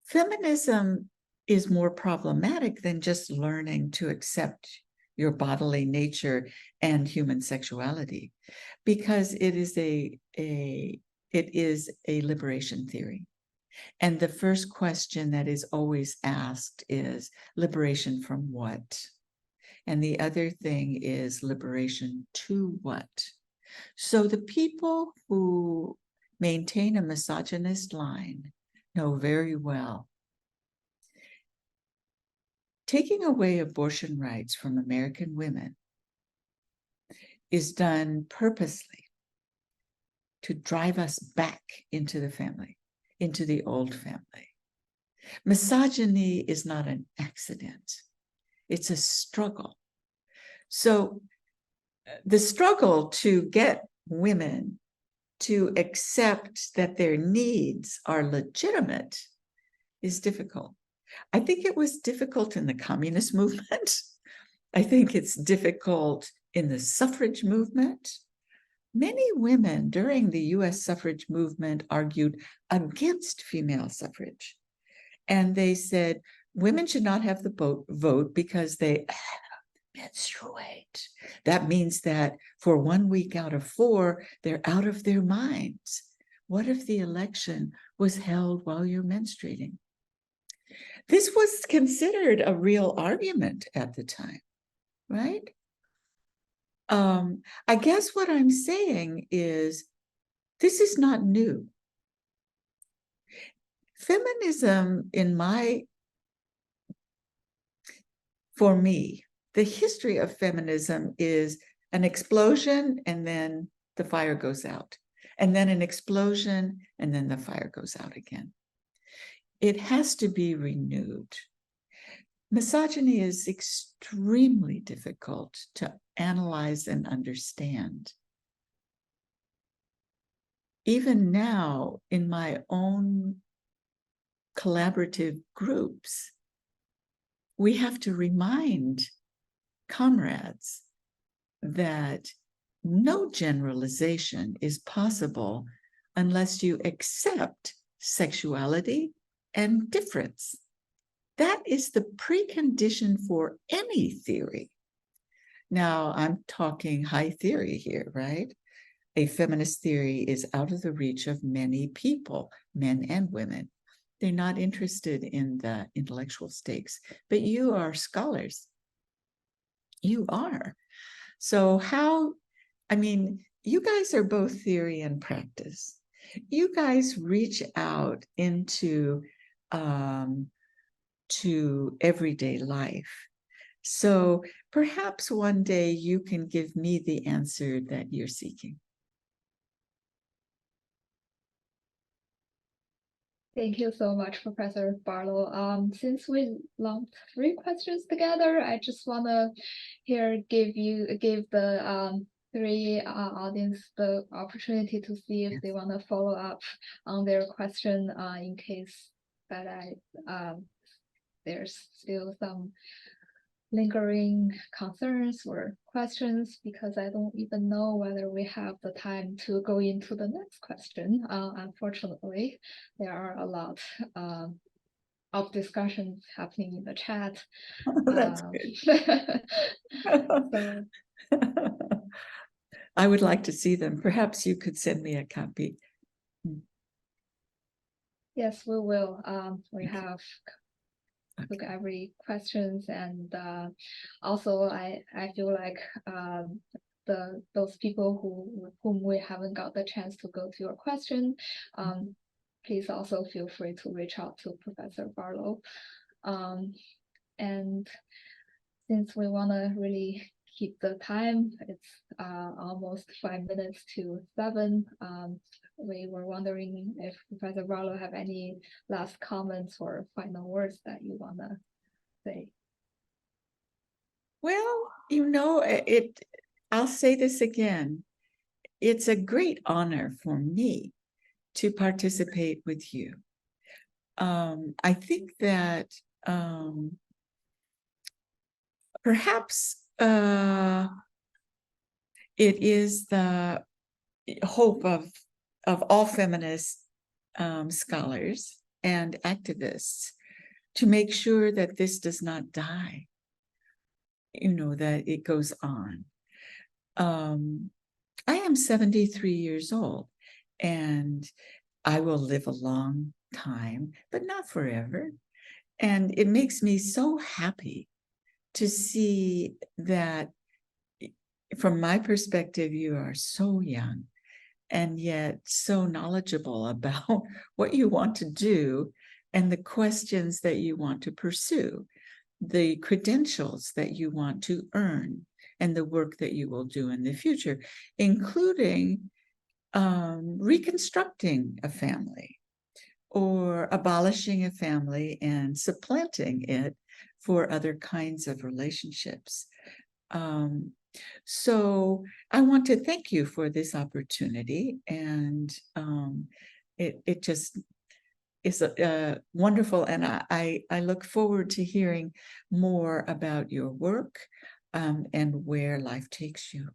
Feminism is more problematic than just learning to accept your bodily nature and human sexuality, because it is a liberation theory. And the first question that is always asked is, liberation from what? And the other thing is, liberation to what? So the people who maintain a misogynist line know very well taking away abortion rights from American women is done purposely to drive us back into the family, into the old family. Misogyny is not an accident. It's a struggle. So the struggle to get women to accept that their needs are legitimate is difficult. I think it was difficult in the communist movement. I think it's difficult in the suffrage movement. many women during the US suffrage movement argued against female suffrage. And they said women should not have the vote because they menstruate. That means that for 1 week out of 4, they're out of their minds. What if the election was held while you're menstruating? This was considered a real argument at the time, right? I guess what I'm saying is this is not new. Feminism, for me, the history of feminism is an explosion and then the fire goes out, and then an explosion and then the fire goes out again. It has to be renewed. Misogyny is extremely difficult to analyze and understand. Even now, in my own collaborative groups, we have to remind comrades that no generalization is possible unless you accept sexuality and difference. That is the precondition for any theory. Now, I'm talking high theory here, right? A feminist theory is out of the reach of many people, men and women. They're not interested in the intellectual stakes, but you are scholars. You are. So you guys are both theory and practice. You guys reach out into to everyday life. So perhaps one day you can give me the answer that you're seeking. Thank you so much, Professor Barlow. Since we lumped 3 questions together, I just want to give the 3 audience the opportunity to see if they want to follow up on their question in case that there's still some lingering concerns or questions, because I don't even know whether we have the time to go into the next question. Unfortunately, there are a lot of discussions happening in the chat. That's good. So, I would like to see them. Perhaps you could send me a copy. yes, we will. We have look every questions, and also I feel like those people whom we haven't got the chance to go to your question, please also feel free to reach out to Professor Barlow. And since we want to really keep the time, it's almost 5 minutes to 7. We were wondering if Professor Barlow have any last comments or final words that you want to say. Well, I'll say this again. It's a great honor for me to participate with you. I think that perhaps it is the hope of all feminist scholars and activists to make sure that this does not die, that it goes on. I am 73 years old, and I will live a long time, but not forever. And it makes me so happy to see that, from my perspective, you are so young and yet so knowledgeable about what you want to do and the questions that you want to pursue, the credentials that you want to earn, and the work that you will do in the future, including reconstructing a family or abolishing a family and supplanting it for other kinds of relationships. So I want to thank you for this opportunity, and it just is wonderful, and I look forward to hearing more about your work and where life takes you.